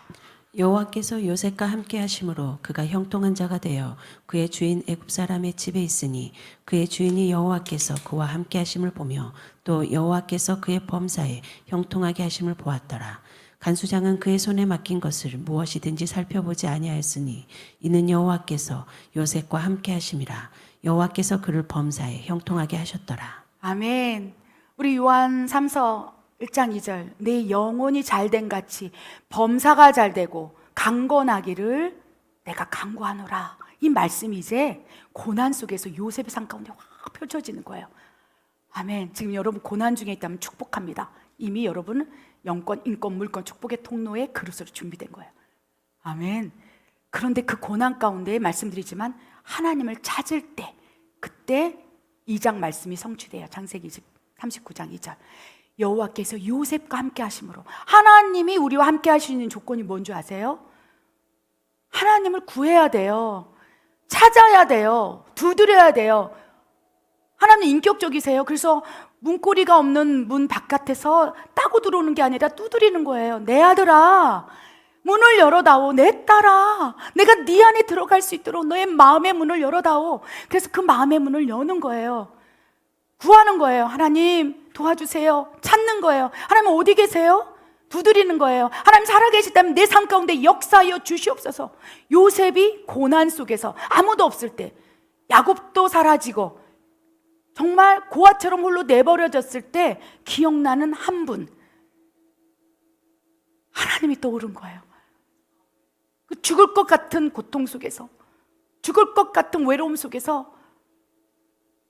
여호와께서 요셉과 함께 하심으로 그가 형통한 자가 되어 그의 주인 애굽 사람의 집에 있으니 그의 주인이 여호와께서 그와 함께 하심을 보며 또 여호와께서 그의 범사에 형통하게 하심을 보았더라. 간수장은 그의 손에 맡긴 것을 무엇이든지 살펴보지 아니하였으니 이는 여호와께서 요셉과 함께 하심이라. 여호와께서 그를 범사에 형통하게 하셨더라. 아멘. 우리 요한 3서 1장 2절, 내 영혼이 잘된 같이 범사가 잘되고 강건하기를 내가 간구하노라. 이 말씀이 이제 고난 속에서 요셉의 삶 가운데 확 펼쳐지는 거예요. 아멘. 지금 여러분 고난 중에 있다면 축복합니다. 이미 여러분은 영권, 인권, 물권, 축복의 통로에 그릇으로 준비된 거예요. 아멘. 그런데 그 고난 가운데 말씀드리지만 하나님을 찾을 때, 그때 2장 말씀이 성취돼요. 창세기 39장 2절. 여호와께서 요셉과 함께 하심으로. 하나님이 우리와 함께 하시는 조건이 뭔지 아세요? 하나님을 구해야 돼요. 찾아야 돼요. 두드려야 돼요. 하나님 인격적이세요. 그래서 문고리가 없는 문 바깥에서 따고 들어오는 게 아니라 두드리는 거예요. 내 아들아, 문을 열어다오. 내 딸아, 내가 네 안에 들어갈 수 있도록 너의 마음의 문을 열어다오. 그래서 그 마음의 문을 여는 거예요. 구하는 거예요. 하나님 도와주세요. 찾는 거예요. 하나님 어디 계세요? 두드리는 거예요. 하나님 살아계시다면 내 삶 가운데 역사하여 주시옵소서. 요셉이 고난 속에서 아무도 없을 때, 야곱도 사라지고 정말 고아처럼 홀로 내버려졌을 때 기억나는 한 분, 하나님이 떠오른 거예요. 그 죽을 것 같은 고통 속에서, 죽을 것 같은 외로움 속에서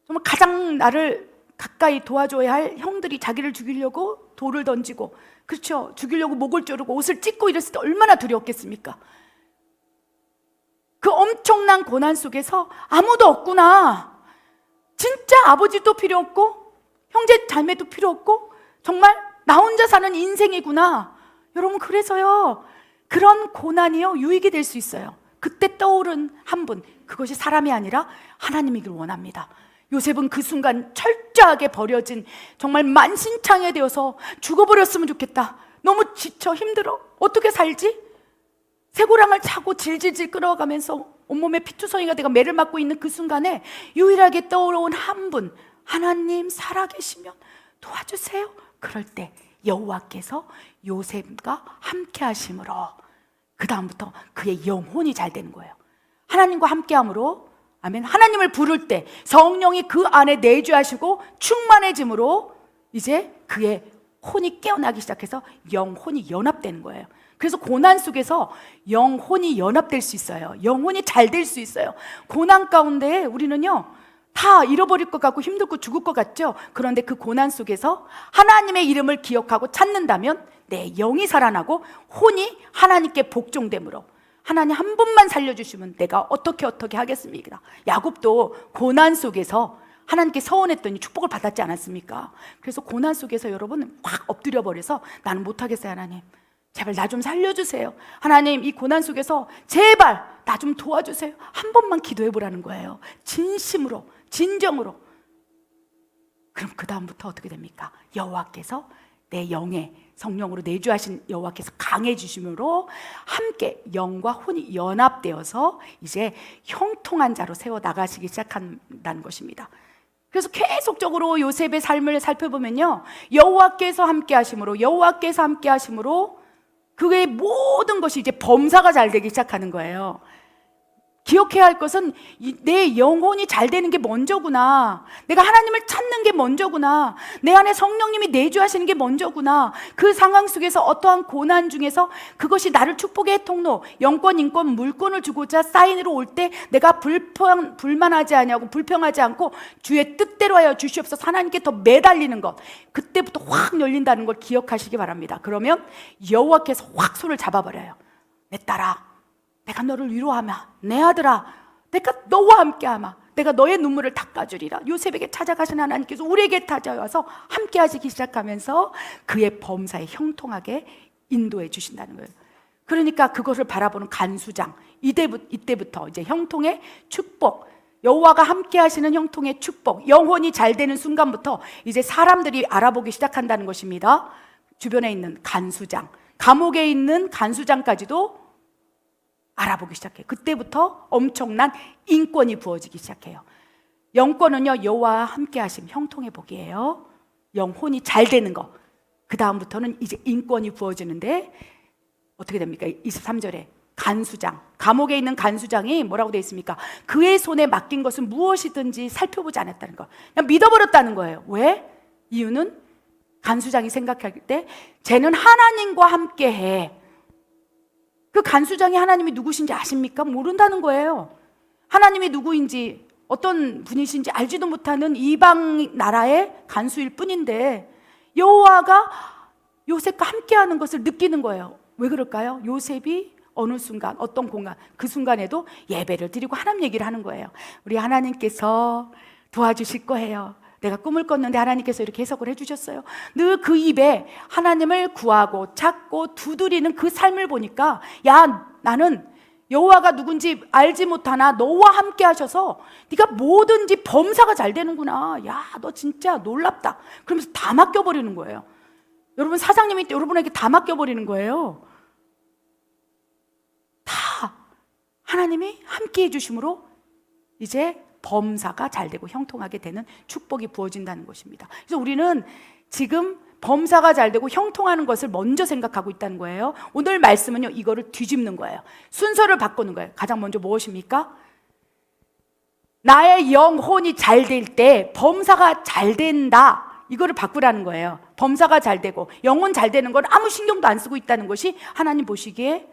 정말 가장 나를 가까이 도와줘야 할 형들이 자기를 죽이려고 돌을 던지고, 그렇죠, 죽이려고 목을 조르고 옷을 찢고 이랬을 때 얼마나 두려웠겠습니까? 그 엄청난 고난 속에서 아무도 없구나, 진짜 아버지도 필요 없고 형제 자매도 필요 없고 정말 나 혼자 사는 인생이구나. 여러분, 그래서요, 그런 고난이요 유익이 될 수 있어요. 그때 떠오른 한 분, 그것이 사람이 아니라 하나님이길 원합니다. 요셉은 그 순간 철저하게 버려진, 정말 만신창이 되어서 죽어버렸으면 좋겠다, 너무 지쳐 힘들어, 어떻게 살지? 쇠고랑을 차고 질질질 끌어가면서 온몸에 피투성이가 되고 매를 맞고 있는 그 순간에 유일하게 떠오른 한 분, 하나님 살아계시면 도와주세요. 그럴 때 여호와께서 요셉과 함께 하심으로 그 다음부터 그의 영혼이 잘 되는 거예요. 하나님과 함께함으로, 아멘, 하나님을 부를 때 성령이 그 안에 내주하시고 충만해짐으로 이제 그의 혼이 깨어나기 시작해서 영혼이 연합되는 거예요. 그래서 고난 속에서 영혼이 연합될 수 있어요. 영혼이 잘 될 수 있어요. 고난 가운데 우리는요 다 잃어버릴 것 같고 힘들고 죽을 것 같죠. 그런데 그 고난 속에서 하나님의 이름을 기억하고 찾는다면 내 영이 살아나고 혼이 하나님께 복종됨으로, 하나님 한 분만 살려주시면 내가 어떻게 하겠습니까? 야곱도 고난 속에서 하나님께 서원했더니 축복을 받았지 않았습니까? 그래서 고난 속에서 여러분 확 엎드려 버려서 나는 못하겠어요. 하나님 제발 나 좀 살려주세요. 하나님 이 고난 속에서 제발 나 좀 도와주세요. 한 번만 기도해 보라는 거예요. 진심으로, 진정으로. 그럼 그 다음부터 어떻게 됩니까? 여호와께서 내 영에 성령으로 내주하신 여호와께서 강해지심으로 함께 영과 혼이 연합되어서 이제 형통한 자로 세워 나가시기 시작한다는 것입니다. 그래서 계속적으로 요셉의 삶을 살펴보면요, 여호와께서 함께 하심으로, 여호와께서 함께 하심으로 그의 모든 것이 이제 범사가 잘 되기 시작하는 거예요. 기억해야 할 것은 내 영혼이 잘 되는 게 먼저구나, 내가 하나님을 찾는 게 먼저구나, 내 안에 성령님이 내주하시는 게 먼저구나. 그 상황 속에서 어떠한 고난 중에서 그것이 나를 축복의 통로, 영권, 인권, 물권을 주고자 사인으로 올 때 내가 불만하지 않냐고, 불평하지 않고 주의 뜻대로 하여 주시옵소서 하나님께 더 매달리는 것, 그때부터 확 열린다는 걸 기억하시기 바랍니다. 그러면 여호와께서 확 손을 잡아버려요. 내 딸아, 내가 너를 위로하마. 내 아들아, 내가 너와 함께하마. 내가 너의 눈물을 닦아주리라. 요셉에게 찾아가신 하나님께서 우리에게 찾아와서 함께 하시기 시작하면서 그의 범사에 형통하게 인도해 주신다는 거예요. 그러니까 그것을 바라보는 간수장, 이때부터 이제 형통의 축복, 여호와가 함께 하시는 형통의 축복, 영혼이 잘 되는 순간부터 이제 사람들이 알아보기 시작한다는 것입니다. 주변에 있는 간수장, 감옥에 있는 간수장까지도 알아보기 시작해요. 그때부터 엄청난 인권이 부어지기 시작해요. 영권은요, 여호와와 함께 하심, 형통의 복이에요. 영혼이 잘 되는 거. 그 다음부터는 이제 인권이 부어지는데 어떻게 됩니까? 23절에 간수장, 감옥에 있는 간수장이 뭐라고 되어 있습니까? 그의 손에 맡긴 것은 무엇이든지 살펴보지 않았다는 거. 그냥 믿어버렸다는 거예요. 왜? 이유는 간수장이 생각할 때 쟤는 하나님과 함께 해. 그 간수장이 하나님이 누구신지 아십니까? 모른다는 거예요. 하나님이 누구인지, 어떤 분이신지 알지도 못하는 이방 나라의 간수일 뿐인데 여호와가 요셉과 함께하는 것을 느끼는 거예요. 왜 그럴까요? 요셉이 어느 순간, 어떤 공간, 그 순간에도 예배를 드리고 하나님 얘기를 하는 거예요. 우리 하나님께서 도와주실 거예요. 내가 꿈을 꿨는데 하나님께서 이렇게 해석을 해주셨어요. 늘 그 입에 하나님을 구하고 찾고 두드리는 그 삶을 보니까, 야, 나는 여호와가 누군지 알지 못하나 너와 함께 하셔서 네가 뭐든지 범사가 잘 되는구나. 야, 너 진짜 놀랍다. 그러면서 다 맡겨버리는 거예요. 여러분, 사장님이 여러분에게 다 맡겨버리는 거예요. 다 하나님이 함께 해주심으로 이제 범사가 잘 되고 형통하게 되는 축복이 부어진다는 것입니다. 그래서 우리는 지금 범사가 잘 되고 형통하는 것을 먼저 생각하고 있다는 거예요. 오늘 말씀은요, 이거를 뒤집는 거예요. 순서를 바꾸는 거예요. 가장 먼저 무엇입니까? 나의 영혼이 잘 될 때 범사가 잘 된다, 이거를 바꾸라는 거예요. 범사가 잘 되고 영혼 잘 되는 건 아무 신경도 안 쓰고 있다는 것이 하나님 보시기에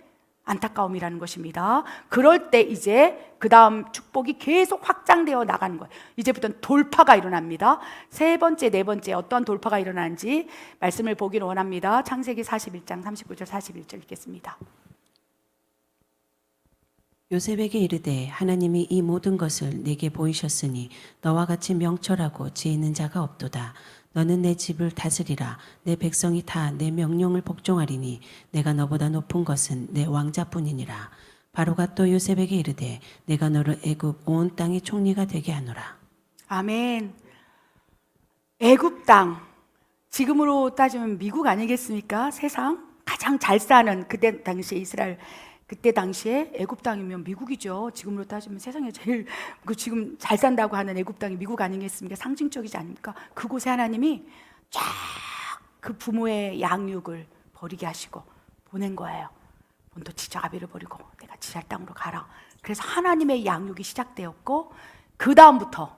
안타까움이라는 것입니다. 그럴 때 이제 그 다음 축복이 계속 확장되어 나가는 거예요. 이제부터는 돌파가 일어납니다. 세 번째, 네 번째 어떠한 돌파가 일어나는지 말씀을 보기를 원합니다. 창세기 41장 39절 41절 읽겠습니다. 요셉에게 이르되 하나님이 이 모든 것을 내게 보이셨으니 너와 같이 명철하고 지혜 있는 자가 없도다. 너는 내 집을 다스리라. 내 백성이 다 내 명령을 복종하리니 내가 너보다 높은 것은 내 왕자뿐이니라. 바로가 또 요셉에게 이르되 내가 너를 애굽 온 땅의 총리가 되게 하노라. 아멘. 애굽 땅, 지금으로 따지면 미국 아니겠습니까? 세상 가장 잘 사는 그때 당시에 이스라엘, 그때 당시에 애굽 땅이면 미국이죠. 지금으로 따지면 세상에 제일 지금 잘 산다고 하는 애굽 땅이 미국 아니겠습니까? 상징적이지 않습니까? 그곳에 하나님이 쫙 그 부모의 양육을 버리게 하시고 보낸 거예요. 본토 지자비를 버리고 내가 지잘 땅으로 가라. 그래서 하나님의 양육이 시작되었고 그 다음부터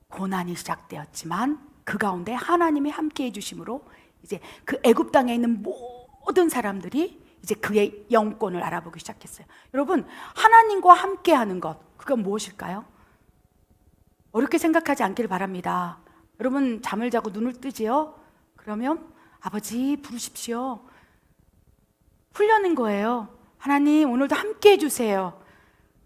고난이 시작되었지만 그 가운데 하나님이 함께 해주심으로 이제 그 애굽 땅에 있는 모든 사람들이 이제 그의 영권을 알아보기 시작했어요. 여러분, 하나님과 함께하는 것, 그건 무엇일까요? 어렵게 생각하지 않기를 바랍니다. 여러분, 잠을 자고 눈을 뜨지요? 그러면 아버지 부르십시오. 훈련인 거예요. 하나님, 오늘도 함께 해주세요.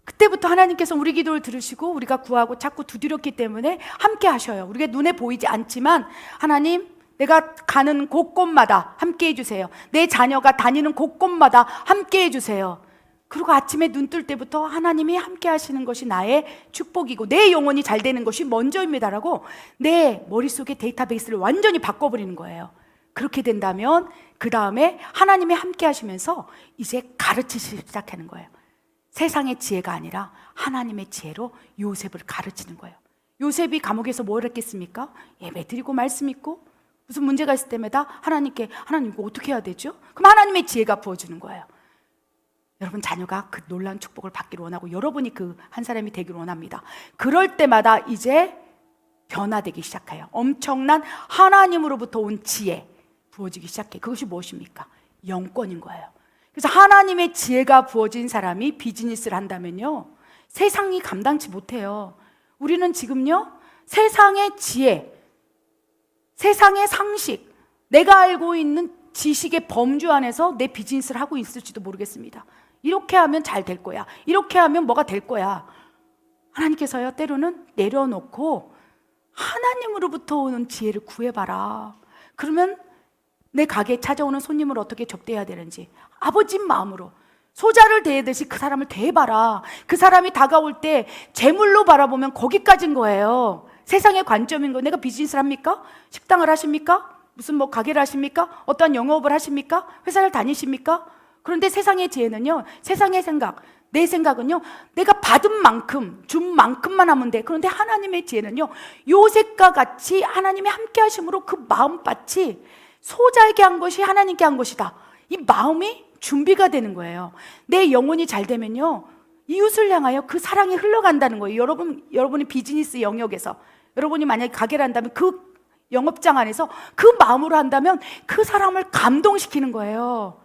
그때부터 하나님께서 우리 기도를 들으시고 우리가 구하고 찾고 두드렸기 때문에 함께 하셔요. 우리가 눈에 보이지 않지만 하나님, 내가 가는 곳곳마다 함께 해주세요. 내 자녀가 다니는 곳곳마다 함께 해주세요. 그리고 아침에 눈 뜰 때부터 하나님이 함께 하시는 것이 나의 축복이고 내 영혼이 잘 되는 것이 먼저입니다라고 내 머릿속의 데이터베이스를 완전히 바꿔버리는 거예요. 그렇게 된다면 그 다음에 하나님이 함께 하시면서 이제 가르치시기 시작하는 거예요. 세상의 지혜가 아니라 하나님의 지혜로 요셉을 가르치는 거예요. 요셉이 감옥에서 뭘 했겠습니까? 예배 드리고 말씀 읽고 무슨 문제가 있을 때마다 하나님께, 하나님 이거 어떻게 해야 되죠? 그럼 하나님의 지혜가 부어주는 거예요. 여러분, 자녀가 그 놀라운 축복을 받기를 원하고 여러분이 그 한 사람이 되기를 원합니다. 그럴 때마다 이제 변화되기 시작해요. 엄청난 하나님으로부터 온 지혜 부어지기 시작해요. 그것이 무엇입니까? 영권인 거예요. 그래서 하나님의 지혜가 부어진 사람이 비즈니스를 한다면요, 세상이 감당치 못해요. 우리는 지금요, 세상의 지혜, 세상의 상식, 내가 알고 있는 지식의 범주 안에서 내 비즈니스를 하고 있을지도 모르겠습니다. 이렇게 하면 잘 될 거야. 이렇게 하면 뭐가 될 거야. 하나님께서요, 때로는 내려놓고 하나님으로부터 오는 지혜를 구해봐라. 그러면 내 가게에 찾아오는 손님을 어떻게 접대해야 되는지 아버지 마음으로 소자를 대하듯이 그 사람을 대해봐라. 그 사람이 다가올 때 재물로 바라보면 거기까지인 거예요. 세상의 관점인 거예요. 내가 비즈니스를 합니까? 식당을 하십니까? 무슨 뭐 가게를 하십니까? 어떠한 영업을 하십니까? 회사를 다니십니까? 그런데 세상의 지혜는요, 세상의 생각, 내 생각은요, 내가 받은 만큼, 준 만큼만 하면 돼. 그런데 하나님의 지혜는요, 요셉과 같이 하나님의 함께 하심으로 그 마음밭이 소자에게 한 것이 하나님께 한 것이다. 이 마음이 준비가 되는 거예요. 내 영혼이 잘 되면요, 이웃을 향하여 그 사랑이 흘러간다는 거예요. 여러분이 비즈니스 영역에서, 여러분이 만약에 가게를 한다면 그 영업장 안에서 그 마음으로 한다면 그 사람을 감동시키는 거예요.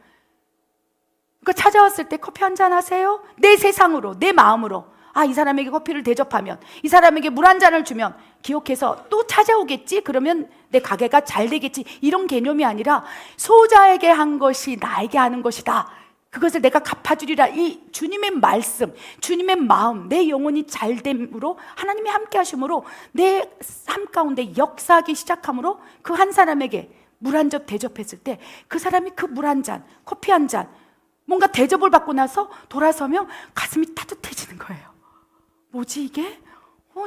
그러니까 찾아왔을 때 커피 한잔 하세요? 내 세상으로, 내 마음으로. 아, 이 사람에게 커피를 대접하면, 이 사람에게 물 한 잔을 주면 기억해서 또 찾아오겠지? 그러면 내 가게가 잘 되겠지? 이런 개념이 아니라 소자에게 한 것이 나에게 하는 것이다. 그것을 내가 갚아주리라. 이 주님의 말씀, 주님의 마음, 내 영혼이 잘됨으로 하나님이 함께 하심으로 내 삶 가운데 역사하기 시작함으로 그 한 사람에게 물 한 접 대접했을 때 그 사람이 그 물 한 잔, 커피 한 잔, 뭔가 대접을 받고 나서 돌아서면 가슴이 따뜻해지는 거예요. 뭐지 이게?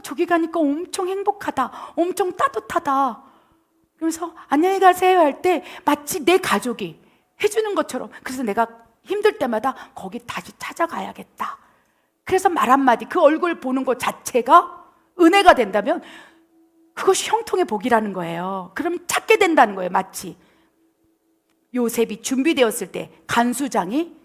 저기 가니까 엄청 행복하다, 엄청 따뜻하다. 그러면서 안녕히 가세요 할 때 마치 내 가족이 해주는 것처럼, 그래서 내가 힘들 때마다 거기 다시 찾아가야겠다. 그래서 말 한마디, 그 얼굴 보는 것 자체가 은혜가 된다면 그것이 형통의 복이라는 거예요. 그럼 찾게 된다는 거예요. 마치 요셉이 준비되었을 때 간수장이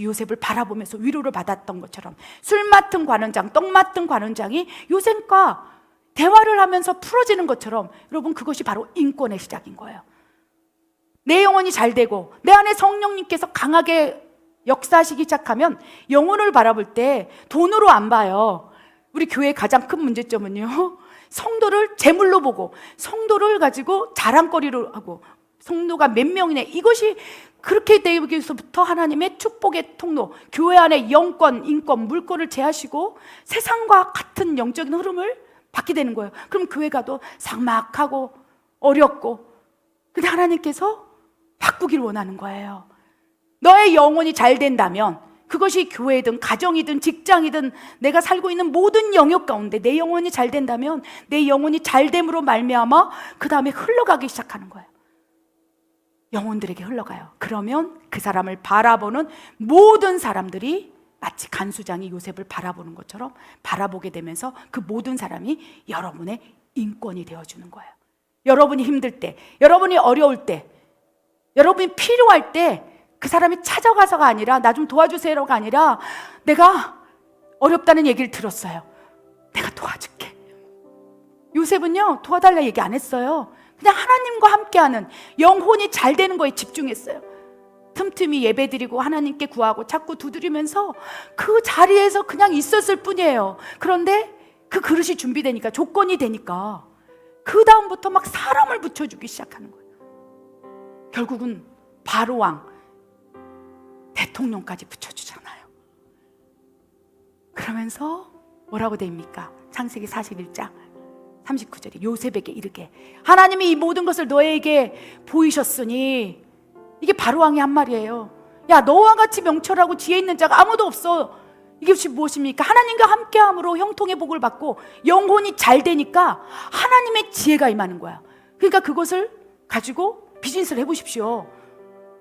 요셉을 바라보면서 위로를 받았던 것처럼, 술 맡은 관원장, 떡 맡은 관원장이 요셉과 대화를 하면서 풀어지는 것처럼, 여러분 그것이 바로 인권의 시작인 거예요. 내 영혼이 잘 되고 내 안에 성령님께서 강하게 역사하시기 시작하면 영혼을 바라볼 때 돈으로 안 봐요. 우리 교회의 가장 큰 문제점은요, 성도를 재물로 보고 성도를 가지고 자랑거리로 하고 성도가 몇 명이네, 이것이 그렇게 되기 위해서부터 하나님의 축복의 통로, 교회 안에 영권, 인권, 물권을 제하시고 세상과 같은 영적인 흐름을 받게 되는 거예요. 그럼 교회가 또 삭막하고 어렵고, 근데 하나님께서 바꾸기를 원하는 거예요. 너의 영혼이 잘 된다면 그것이 교회든 가정이든 직장이든 내가 살고 있는 모든 영역 가운데 내 영혼이 잘 된다면 내 영혼이 잘 됨으로 말미암아 그 다음에 흘러가기 시작하는 거예요. 영혼들에게 흘러가요. 그러면 그 사람을 바라보는 모든 사람들이 마치 간수장이 요셉을 바라보는 것처럼 바라보게 되면서 그 모든 사람이 여러분의 인권이 되어주는 거예요. 여러분이 힘들 때, 여러분이 어려울 때, 여러분이 필요할 때 그 사람이 찾아가서가 아니라 나 좀 도와주세요가 아니라 내가 어렵다는 얘기를 들었어요, 내가 도와줄게. 요셉은요 도와달라 얘기 안 했어요. 그냥 하나님과 함께하는 영혼이 잘 되는 거에 집중했어요. 틈틈이 예배드리고 하나님께 구하고 자꾸 두드리면서 그 자리에서 그냥 있었을 뿐이에요. 그런데 그 그릇이 준비되니까, 조건이 되니까 그 다음부터 막 사람을 붙여주기 시작하는 거예요. 결국은 바로왕, 대통령까지 붙여주잖아요. 그러면서 뭐라고 됩니까? 창세기 41장 39절에 요셉에게 이르게, 하나님이 이 모든 것을 너에게 보이셨으니, 이게 바로왕이 한 말이에요. 야, 너와 같이 명철하고 지혜 있는 자가 아무도 없어. 이것이 무엇입니까? 하나님과 함께함으로 형통의 복을 받고 영혼이 잘 되니까 하나님의 지혜가 임하는 거야. 그러니까 그것을 가지고 비즈니스를 해보십시오.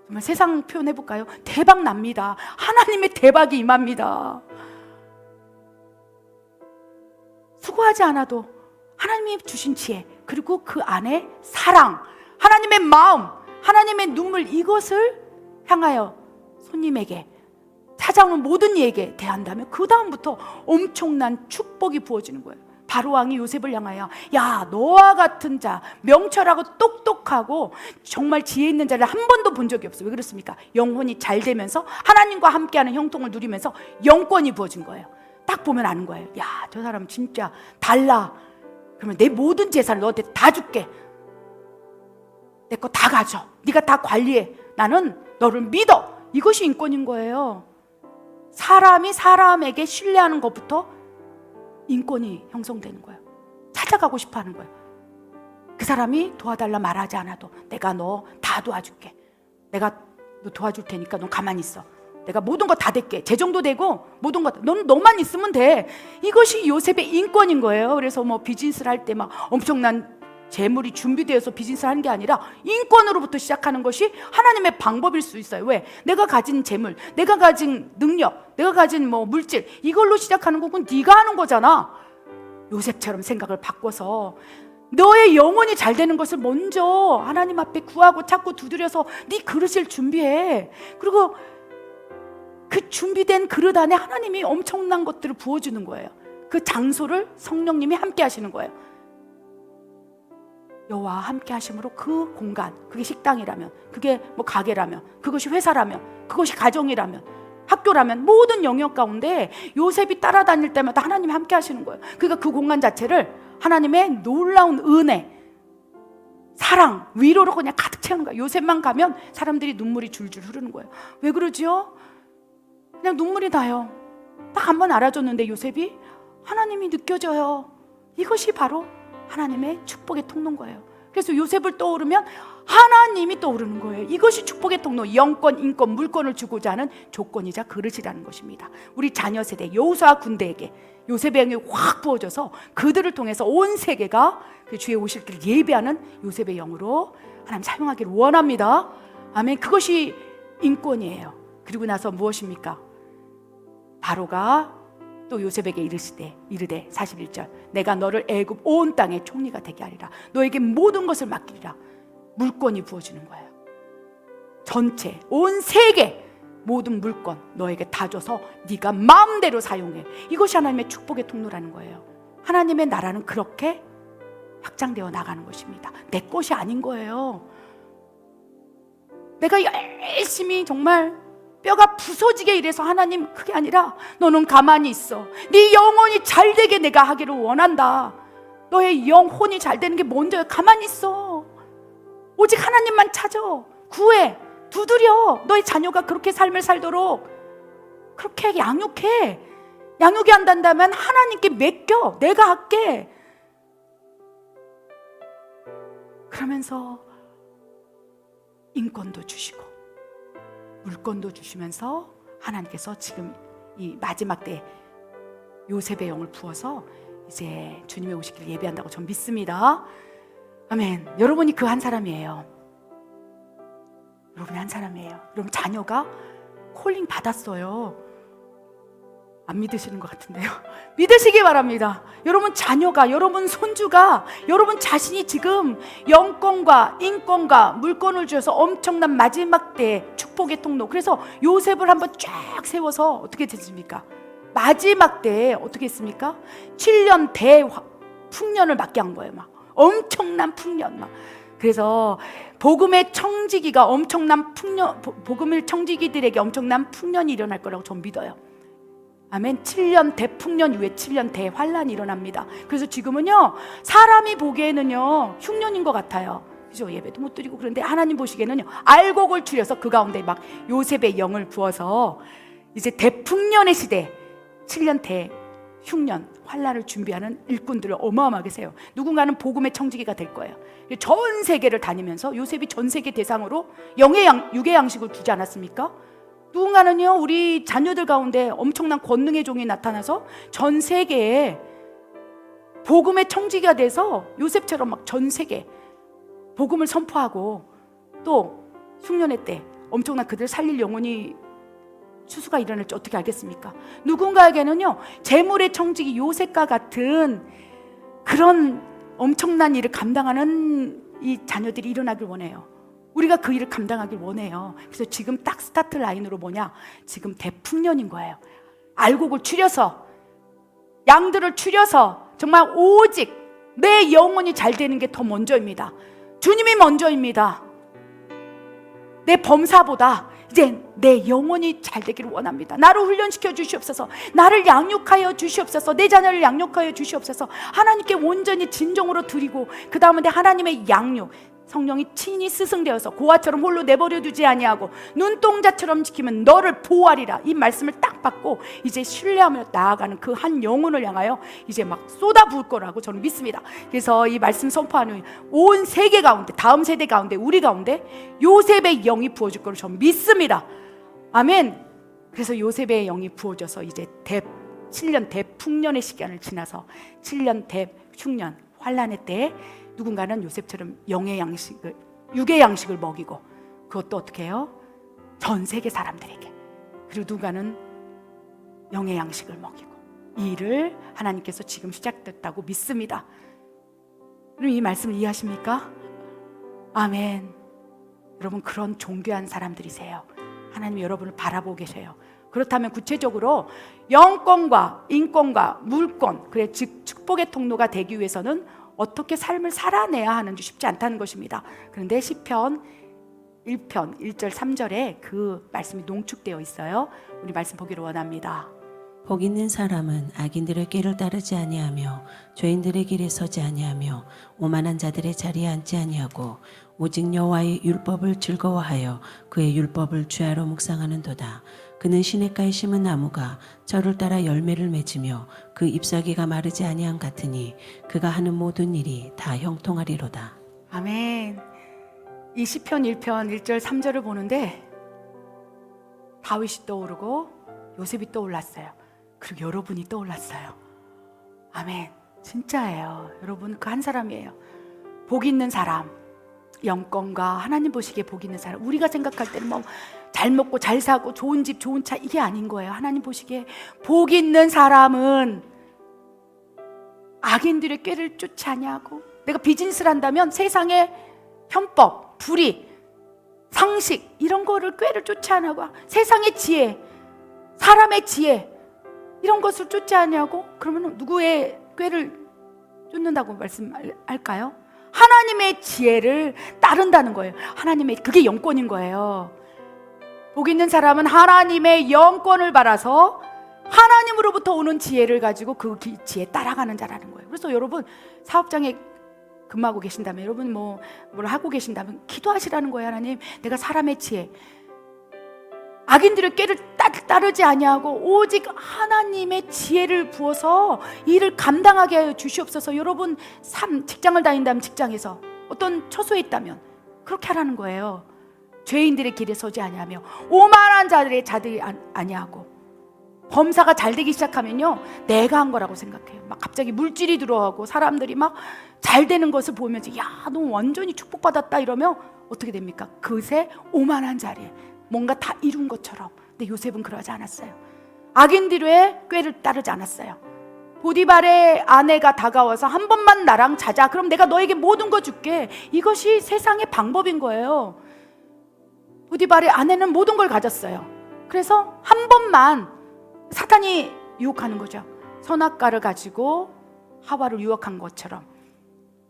정말 세상 표현해볼까요? 대박 납니다. 하나님의 대박이 임합니다. 수고하지 않아도 하나님이 주신 지혜, 그리고 그 안에 사랑, 하나님의 마음, 하나님의 눈물, 이것을 향하여 손님에게, 찾아오는 모든 이에게 대한다면 그 다음부터 엄청난 축복이 부어지는 거예요. 바로왕이 요셉을 향하여, 야, 너와 같은 자, 명철하고 똑똑하고 정말 지혜 있는 자를 한 번도 본 적이 없어. 왜 그렇습니까? 영혼이 잘 되면서 하나님과 함께하는 형통을 누리면서 영권이 부어진 거예요. 딱 보면 아는 거예요. 야, 저 사람 진짜 달라. 그러면 내 모든 재산을 너한테 다 줄게. 내 거 다 가져. 네가 다 관리해. 나는 너를 믿어. 이것이 인권인 거예요. 사람이 사람에게 신뢰하는 것부터 인권이 형성되는 거예요. 찾아가고 싶어 하는 거예요. 그 사람이 도와달라 말하지 않아도 내가 너 다 도와줄게. 내가 너 도와줄 테니까 너 가만히 있어. 내가 모든 거 다 될게. 재정도 되고 모든 거, 넌 너만 있으면 돼. 이것이 요셉의 인권인 거예요. 그래서 뭐 비즈니스를 할 때 막 엄청난 재물이 준비되어서 비즈니스를 하는 게 아니라 인권으로부터 시작하는 것이 하나님의 방법일 수 있어요. 왜? 내가 가진 재물, 내가 가진 능력, 내가 가진 물질, 이걸로 시작하는 거군 네가 하는 거잖아. 요셉처럼 생각을 바꿔서 너의 영혼이 잘 되는 것을 먼저 하나님 앞에 구하고 찾고 두드려서 네 그릇을 준비해. 그리고 그 준비된 그릇 안에 하나님이 엄청난 것들을 부어주는 거예요. 그 장소를 성령님이 함께 하시는 거예요. 여호와 함께 하심으로 그 공간, 그게 식당이라면, 그게 가게라면, 그것이 회사라면, 그것이 가정이라면, 학교라면 모든 영역 가운데 요셉이 따라다닐 때마다 하나님이 함께 하시는 거예요. 그러니까 그 공간 자체를 하나님의 놀라운 은혜, 사랑, 위로로 그냥 가득 채우는 거예요. 요셉만 가면 사람들이 눈물이 줄줄 흐르는 거예요. 왜 그러지요? 그냥 눈물이 나요. 딱 한 번 알아줬는데 요셉이 하나님이 느껴져요. 이것이 바로 하나님의 축복의 통로인 거예요. 그래서 요셉을 떠오르면 하나님이 떠오르는 거예요. 이것이 축복의 통로, 영권, 인권, 물권을 주고자 하는 조건이자 그릇이라는 것입니다. 우리 자녀 세대 여호수아 군대에게 요셉의 영이 확 부어져서 그들을 통해서 온 세계가 그 주의 오실 길을 예비하는 요셉의 영으로 하나님 사용하기를 원합니다. 아멘. 그것이 인권이에요. 그리고 나서 무엇입니까? 바로가 또 요셉에게 이르되 41절 내가 너를 애굽 온 땅의 총리가 되게 하리라. 너에게 모든 것을 맡기리라. 물권이 부어지는 거예요. 전체 온 세계 모든 물권 너에게 다 줘서 네가 마음대로 사용해. 이것이 하나님의 축복의 통로라는 거예요. 하나님의 나라는 그렇게 확장되어 나가는 것입니다. 내 것이 아닌 거예요. 내가 열심히 정말 뼈가 부서지게 일해서 하나님 그게 아니라 너는 가만히 있어. 네 영혼이 잘 되게 내가 하기를 원한다. 너의 영혼이 잘 되는 게 먼저야. 가만히 있어. 오직 하나님만 찾아. 구해. 두드려. 너의 자녀가 그렇게 삶을 살도록 그렇게 양육해. 양육이 안 된다면 하나님께 맡겨. 내가 할게. 그러면서 인권도 주시고 물권도 주시면서 하나님께서 지금 이 마지막 때 요셉의 영을 부어서 이제 주님의 오시기를 예비한다고 전 믿습니다. 아멘. 여러분이 그 한 사람이에요. 여러분이 한 사람이에요. 여러분 자녀가 콜링 받았어요. 안 믿으시는 것 같은데요. 믿으시기 바랍니다. 여러분 자녀가, 여러분 손주가, 여러분 자신이 지금 영권과 인권과 물권을 주셔서 엄청난 마지막 때 축복의 통로. 그래서 요셉을 한번 쫙 세워서 어떻게 됐습니까? 마지막 때 어떻게 했습니까? 7년 대풍년을 맞게 한 거예요. 막 엄청난 풍년 막. 그래서 복음의 청지기가 엄청난 풍년, 복음의 청지기들에게 엄청난 풍년이 일어날 거라고 전 믿어요. 아멘. 7년 대풍년 이후에 7년 대환란이 일어납니다. 그래서 지금은요 사람이 보기에는요 흉년인 것 같아요. 그죠? 예배도 못 드리고. 그런데 하나님 보시기에는요 알곡을 추려서 그 가운데 막 요셉의 영을 부어서 이제 대풍년의 시대 7년 대흉년 환란을 준비하는 일꾼들을 어마어마하게 세요. 누군가는 복음의 청지기가 될 거예요. 전 세계를 다니면서 요셉이 전 세계 대상으로 육의 양식을 주지 않았습니까? 누군가는요 우리 자녀들 가운데 엄청난 권능의 종이 나타나서 전 세계에 복음의 청지기가 돼서 요셉처럼 막 전 세계 복음을 선포하고 또 흉년의 때 엄청난 그들 살릴 영혼이 추수가 일어날지 어떻게 알겠습니까? 누군가에게는요 재물의 청지기 요셉과 같은 그런 엄청난 일을 감당하는 이 자녀들이 일어나길 원해요. 우리가 그 일을 감당하길 원해요. 그래서 지금 딱 스타트 라인으로 뭐냐? 지금 대풍년인 거예요. 알곡을 추려서 양들을 추려서 정말 오직 내 영혼이 잘 되는 게 더 먼저입니다. 주님이 먼저입니다. 내 범사보다 이제 내 영혼이 잘 되기를 원합니다. 나를 훈련시켜 주시옵소서. 나를 양육하여 주시옵소서. 내 자녀를 양육하여 주시옵소서. 하나님께 온전히 진정으로 드리고 그 다음에 하나님의 양육 성령이 친히 스승되어서 고아처럼 홀로 내버려 두지 아니하고 눈동자처럼 지키면 너를 보호하리라. 이 말씀을 딱 받고 이제 신뢰하며 나아가는 그 한 영혼을 향하여 이제 막 쏟아부을 거라고 저는 믿습니다. 그래서 이 말씀 선포하는 온 세계 가운데 다음 세대 가운데 우리 가운데 요셉의 영이 부어질 거로 저는 믿습니다. 아멘. 그래서 요셉의 영이 부어져서 이제 7년 대풍년의 시간을 지나서 7년 대흉년 환란의 때에 누군가는 요셉처럼 영의 양식을, 육의 양식을 먹이고, 그것도 어떻게 해요? 전 세계 사람들에게. 그리고 누군가는 영의 양식을 먹이고. 이 일을 하나님께서 지금 시작됐다고 믿습니다. 여러분, 이 말씀을 이해하십니까? 아멘. 여러분, 그런 존귀한 사람들이세요. 하나님이 여러분을 바라보고 계세요. 그렇다면 구체적으로 영권과 인권과 물권, 그래 즉 축복의 통로가 되기 위해서는 어떻게 삶을 살아내야 하는지 쉽지 않다는 것입니다. 그런데 시편 1편 1절 3절에 그 말씀이 농축되어 있어요. 우리 말씀 보기를 원합니다. 복 있는 사람은 악인들의 꾀를 따르지 아니하며 죄인들의 길에 서지 아니하며 오만한 자들의 자리에 앉지 아니하고 오직 여호와의 율법을 즐거워하여 그의 율법을 주야로 묵상하는도다. 그는 시냇가에 심은 나무가 저를 따라 열매를 맺으며 그 잎사귀가 마르지 아니한 같으니 그가 하는 모든 일이 다 형통하리로다. 아멘. 이 시편 1편 1절 3절을 보는데 다윗이 떠오르고 요셉이 떠올랐어요. 그리고 여러분이 떠올랐어요. 아멘. 진짜예요. 여러분, 그 한 사람이에요. 복 있는 사람, 영권과 하나님 보시기에 복 있는 사람. 우리가 생각할 때는 뭐 잘 먹고 잘 사고 좋은 집 좋은 차, 이게 아닌 거예요. 하나님 보시기에 복 있는 사람은 악인들의 꾀를 쫓지 아니하고, 내가 비즈니스를 한다면 세상의 편법, 불의, 상식 이런 거를 꾀를 쫓지 아니하고, 세상의 지혜, 사람의 지혜 이런 것을 쫓지 아니하고, 그러면 누구의 꾀를 쫓는다고 말씀할까요? 하나님의 지혜를 따른다는 거예요. 하나님의, 그게 영권인 거예요. 복 있는 사람은 하나님의 영권을 받아서 하나님으로부터 오는 지혜를 가지고 그 지혜에 따라가는 자라는 거예요. 그래서 여러분, 사업장에 근무하고 계신다면, 여러분 뭘 하고 계신다면 기도하시라는 거예요. 하나님, 내가 사람의 지혜, 악인들의 꾀를 따르지 아니하고 오직 하나님의 지혜를 부어서 일을 감당하게 하여 주시옵소서. 여러분, 직장을 다닌다면 직장에서, 어떤 처소에 있다면 그렇게 하라는 거예요. 죄인들의 길에 서지 아니하며 오만한 자들의 자들이 아니하고. 범사가 잘 되기 시작하면요, 내가 한 거라고 생각해요. 막 갑자기 물질이 들어가고 사람들이 막 잘 되는 것을 보면서 야, 너 완전히 축복받았다 이러면 어떻게 됩니까? 그새 오만한 자리에 뭔가 다 이룬 것처럼. 근데 요셉은 그러지 않았어요. 악인들의 꾀를 따르지 않았어요. 보디발의 아내가 다가와서 한 번만 나랑 자자, 그럼 내가 너에게 모든 거 줄게. 이것이 세상의 방법인 거예요. 보디발의 아내는 모든 걸 가졌어요. 그래서 한 번만, 사탄이 유혹하는 거죠. 선악과를 가지고 하와를 유혹한 것처럼,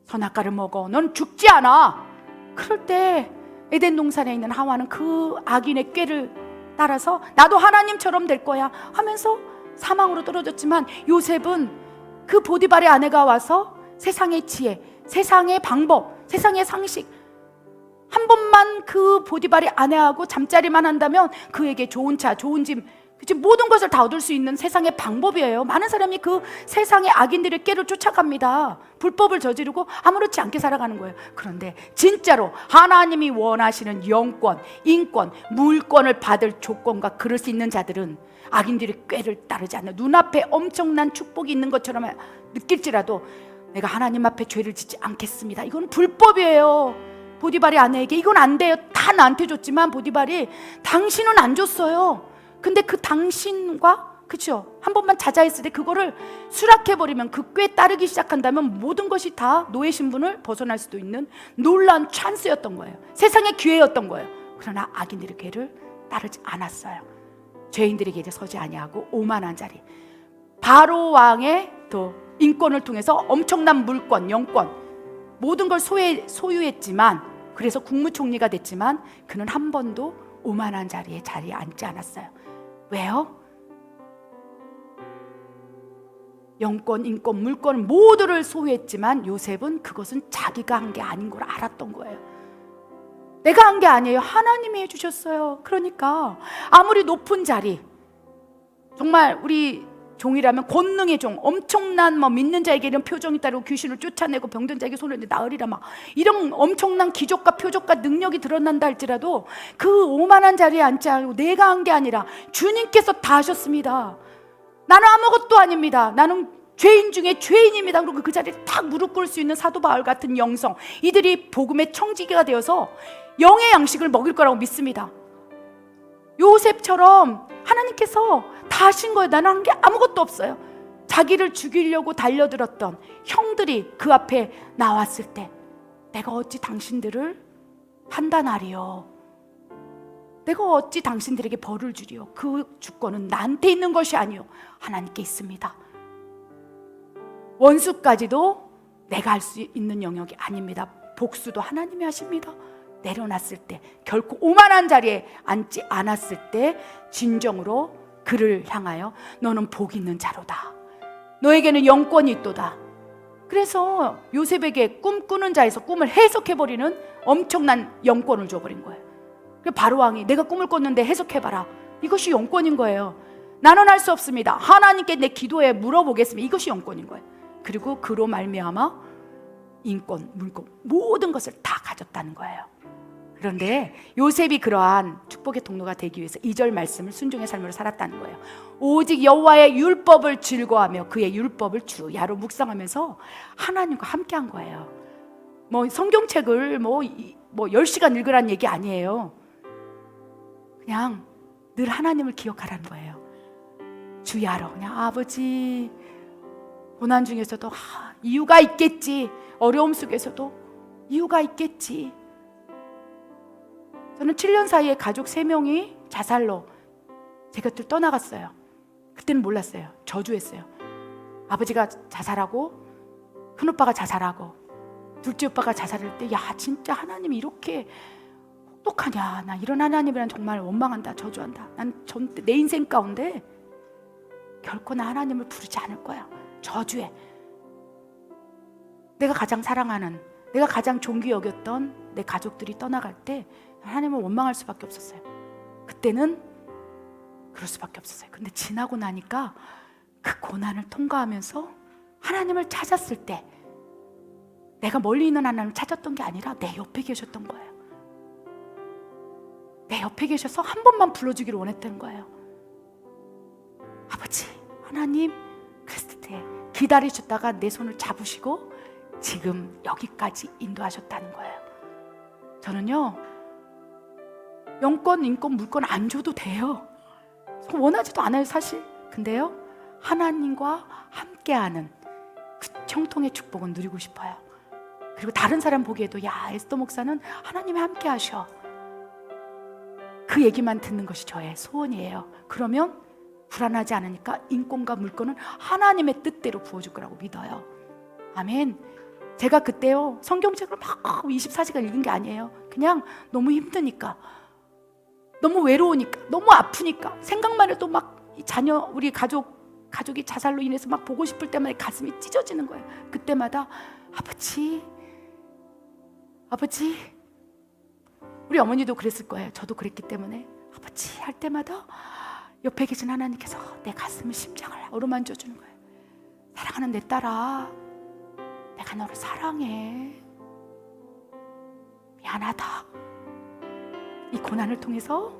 선악과를 먹어, 넌 죽지 않아. 그럴 때 에덴 동산에 있는 하와는 그 악인의 꾀를 따라서 나도 하나님처럼 될 거야 하면서 사망으로 떨어졌지만, 요셉은 그 보디발의 아내가 와서 세상의 지혜, 세상의 방법, 세상의 상식, 한 번만 그 보디발의 아내하고 잠자리만 한다면 그에게 좋은 차, 좋은 집, 모든 것을 다 얻을 수 있는 세상의 방법이에요. 많은 사람이 그 세상의 악인들의 꾀를 쫓아갑니다. 불법을 저지르고 아무렇지 않게 살아가는 거예요. 그런데 진짜로 하나님이 원하시는 영권, 인권, 물권을 받을 조건과 그럴 수 있는 자들은 악인들의 꾀를 따르지 않는, 눈앞에 엄청난 축복이 있는 것처럼 느낄지라도 내가 하나님 앞에 죄를 짓지 않겠습니다. 이건 불법이에요. 보디발의 아내에게 이건 안 돼요. 다 나한테 줬지만 보디발이 당신은 안 줬어요. 근데 그 당신과, 그쵸, 한 번만 자자했을 때 그거를 수락해버리면, 그 꾀 따르기 시작한다면 모든 것이 다 노예 신분을 벗어날 수도 있는 놀라운 찬스였던 거예요. 세상의 기회였던 거예요. 그러나 악인들의 꾀를 따르지 않았어요. 죄인들의 길에 서지 아니하고 오만한 자리, 바로 왕의 또 인권을 통해서 엄청난 물권, 영권, 모든 걸 소유했지만, 그래서 국무총리가 됐지만 그는 한 번도 오만한 자리에 앉지 않았어요. 왜요? 영권, 인권, 물권 모두를 소유했지만 요셉은 그것은 자기가 한 게 아닌 걸 알았던 거예요. 내가 한 게 아니에요. 하나님이 해주셨어요. 그러니까 아무리 높은 자리, 정말 우리 종이라면 권능의 종, 엄청난 믿는 자에게 이런 표정이 따르고 귀신을 쫓아내고 병든 자에게 손을 나으리라, 막 이런 엄청난 기적과 표적과 능력이 드러난다 할지라도 그 오만한 자리에 앉지 않고 내가 한 게 아니라 주님께서 다 하셨습니다. 나는 아무것도 아닙니다. 나는 죄인 중에 죄인입니다. 그리고 그 자리에 딱 무릎 꿇을 수 있는 사도 바울 같은 영성, 이들이 복음의 청지기가 되어서 영의 양식을 먹일 거라고 믿습니다. 요셉처럼 하나님께서 다 하신 거예요. 나는 한 게 아무것도 없어요. 자기를 죽이려고 달려들었던 형들이 그 앞에 나왔을 때 내가 어찌 당신들을 판단하리요? 내가 어찌 당신들에게 벌을 주리요? 그 주권은 나한테 있는 것이 아니요 하나님께 있습니다. 원수까지도 내가 할 수 있는 영역이 아닙니다. 복수도 하나님이 하십니다. 내려놨을 때, 결코 오만한 자리에 앉지 않았을 때 진정으로 그를 향하여 너는 복 있는 자로다. 너에게는 영권이 있도다. 그래서 요셉에게 꿈꾸는 자에서 꿈을 해석해버리는 엄청난 영권을 줘버린 거예요. 바로왕이 내가 꿈을 꿨는데 해석해봐라. 이것이 영권인 거예요. 나는 할 수 없습니다. 하나님께 내 기도에 물어보겠습니다. 이것이 영권인 거예요. 그리고 그로 말미암아 인권, 물권 모든 것을 다 가졌다는 거예요. 그런데 요셉이 그러한 축복의 통로가 되기 위해서 2절 말씀을 순종의 삶으로 살았다는 거예요. 오직 여호와의 율법을 즐거워하며 그의 율법을 주야로 묵상하면서 하나님과 함께한 거예요. 뭐 성경책을 뭐 10시간 읽으라는 얘기 아니에요. 그냥 늘 하나님을 기억하라는 거예요. 주야로 그냥 아버지, 고난 중에서도 이유가 있겠지. 어려움 속에서도 이유가 있겠지. 저는 7년 사이에 가족 3명이 자살로 제 곁을 떠나갔어요. 그때는 몰랐어요. 저주했어요. 아버지가 자살하고 큰오빠가 자살하고 둘째 오빠가 자살할 때, 야 진짜 하나님이 이렇게 혹독하냐. 나 이런 하나님이란 정말 원망한다. 저주한다. 난 내 인생 가운데 결코 나 하나님을 부르지 않을 거야. 저주해. 내가 가장 사랑하는, 내가 가장 존귀 여겼던 내 가족들이 떠나갈 때 하나님을 원망할 수밖에 없었어요. 그때는 그럴 수밖에 없었어요. 근데 지나고 나니까 그 고난을 통과하면서 하나님을 찾았을 때 내가 멀리 있는 하나님을 찾았던 게 아니라 내 옆에 계셨던 거예요. 내 옆에 계셔서 한 번만 불러주기를 원했던 거예요. 아버지, 하나님, 그랬을 때 기다리셨다가 내 손을 잡으시고 지금 여기까지 인도하셨다는 거예요. 저는요, 영권, 인권, 물권 안 줘도 돼요. 원하지도 않아요, 사실. 근데요, 하나님과 함께하는 그 형통의 축복은 누리고 싶어요. 그리고 다른 사람 보기에도, 야, 에스더 목사는 하나님이 함께 하셔. 그 얘기만 듣는 것이 저의 소원이에요. 그러면 불안하지 않으니까 인권과 물권은 하나님의 뜻대로 부어줄 거라고 믿어요. 아멘. 제가 그때요, 성경책을 막 24시간 읽은 게 아니에요. 그냥 너무 힘드니까, 너무 외로우니까, 너무 아프니까, 생각만 해도 막 자녀, 우리 가족이 자살로 인해서 막 보고 싶을 때마다 가슴이 찢어지는 거예요. 그때마다 아버지, 우리 어머니도 그랬을 거예요. 저도 그랬기 때문에 아버지 할 때마다 옆에 계신 하나님께서 내 가슴을, 심장을 어루만져 주는 거예요. 사랑하는 내 딸아, 내가 너를 사랑해. 미안하다. 이 고난을 통해서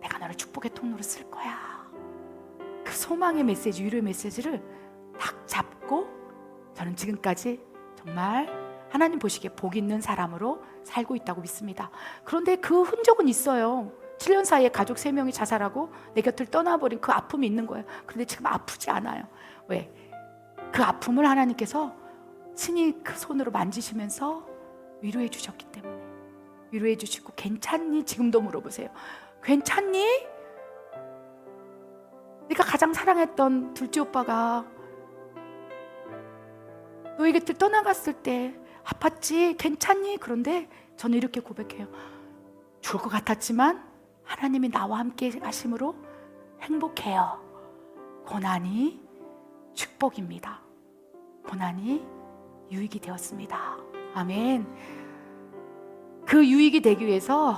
내가 너를 축복의 통로로 쓸 거야. 그 소망의 메시지, 위로의 메시지를 딱 잡고 저는 지금까지 정말 하나님 보시기에 복 있는 사람으로 살고 있다고 믿습니다. 그런데 그 흔적은 있어요. 7년 사이에 가족 3명이 자살하고 내 곁을 떠나버린 그 아픔이 있는 거예요. 그런데 지금 아프지 않아요. 왜? 그 아픔을 하나님께서 친히 그 손으로 만지시면서 위로해 주셨기 때문에. 위로해 주시고, 괜찮니? 지금도 물어보세요. 괜찮니? 네가 가장 사랑했던 둘째 오빠가 너의 곁을 떠나갔을 때 아팠지? 괜찮니? 그런데 저는 이렇게 고백해요. 죽을 것 같았지만 하나님이 나와 함께 하심으로 행복해요. 고난이 축복입니다. 고난이 유익이 되었습니다. 아멘. 그 유익이 되기 위해서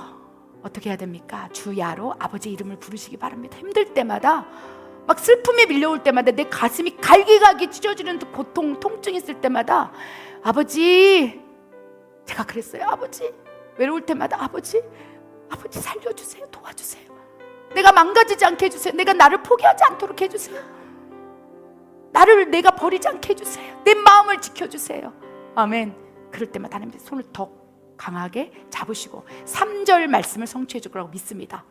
어떻게 해야 됩니까? 주야로 아버지 이름을 부르시기 바랍니다. 힘들 때마다, 막 슬픔이 밀려올 때마다, 내 가슴이 갈기갈기 찢어지는 고통, 통증이 있을 때마다 아버지, 제가 그랬어요. 아버지, 외로울 때마다 아버지 살려주세요. 도와주세요. 내가 망가지지 않게 해주세요. 내가 나를 포기하지 않도록 해주세요. 나를 내가 버리지 않게 해주세요. 내 마음을 지켜주세요. 아멘. 그럴 때마다 하나님 손을 더 강하게 잡으시고 3절 말씀을 성취해 줄 거라고 믿습니다.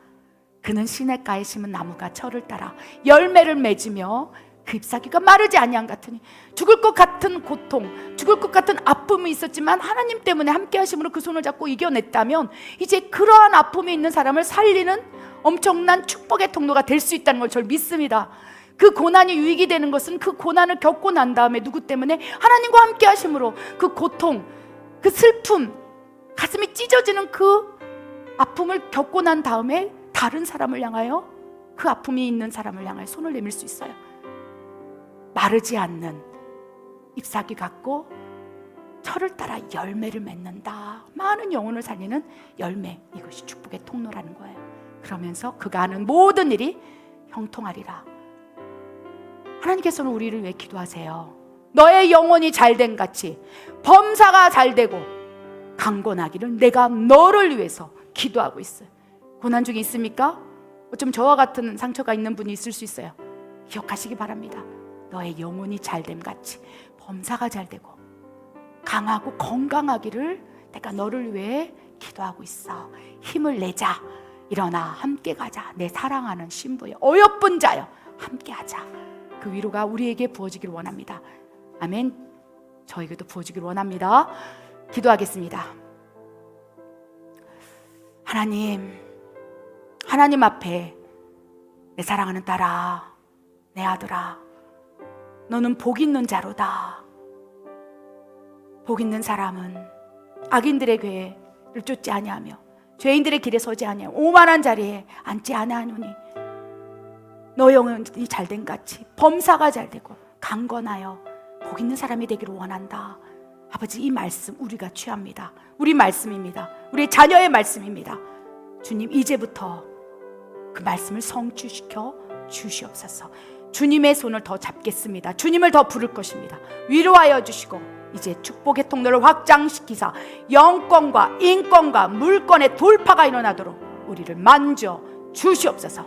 그는 시냇가에 심은 나무가 철을 따라 열매를 맺으며 그 잎사귀가 마르지 아니한 같으니 죽을 것 같은 고통, 죽을 것 같은 아픔이 있었지만 하나님 때문에 함께 하심으로 그 손을 잡고 이겨냈다면 이제 그러한 아픔이 있는 사람을 살리는 엄청난 축복의 통로가 될 수 있다는 걸 저를 믿습니다. 그 고난이 유익이 되는 것은 그 고난을 겪고 난 다음에 누구 때문에? 하나님과 함께 하심으로 그 고통, 그 슬픔, 가슴이 찢어지는 그 아픔을 겪고 난 다음에 다른 사람을 향하여, 그 아픔이 있는 사람을 향하여 손을 내밀 수 있어요. 마르지 않는 잎사귀 같고 철을 따라 열매를 맺는다. 많은 영혼을 살리는 열매, 이것이 축복의 통로라는 거예요. 그러면서 그가 하는 모든 일이 형통하리라. 하나님께서는 우리를 왜 기도하세요? 너의 영혼이 잘된 같이 범사가 잘되고 강건하기를 내가 너를 위해서 기도하고 있어요. 고난 중에 있습니까? 어쩜 저와 같은 상처가 있는 분이 있을 수 있어요. 기억하시기 바랍니다. 너의 영혼이 잘됨 같이 범사가 잘되고 강하고 건강하기를 내가 너를 위해 기도하고 있어. 힘을 내자. 일어나 함께 가자. 내 사랑하는 신부여, 어여쁜 자여, 함께 하자. 그 위로가 우리에게 부어지기를 원합니다. 아멘. 저에게도 부어지기를 원합니다. 기도하겠습니다. 하나님 앞에 내 사랑하는 딸아, 내 아들아, 너는 복 있는 자로다. 복 있는 사람은 악인들의 궤를 쫓지 아니하며 죄인들의 길에 서지 아니하며 오만한 자리에 앉지 아니하노니 너 영혼이 잘된 같이 범사가 잘되고 강건하여 복 있는 사람이 되기를 원한다. 아버지, 이 말씀 우리가 취합니다. 우리 말씀입니다. 우리 자녀의 말씀입니다. 주님, 이제부터 그 말씀을 성취시켜 주시옵소서. 주님의 손을 더 잡겠습니다. 주님을 더 부를 것입니다. 위로하여 주시고 이제 축복의 통로를 확장시키사 영권과 인권과 물권의 돌파가 일어나도록 우리를 만져 주시옵소서.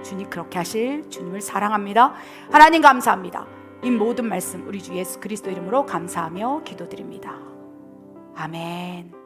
주님, 그렇게 하실 주님을 사랑합니다. 하나님 감사합니다. 이 모든 말씀 우리 주 예수 그리스도 이름으로 감사하며 기도드립니다. 아멘.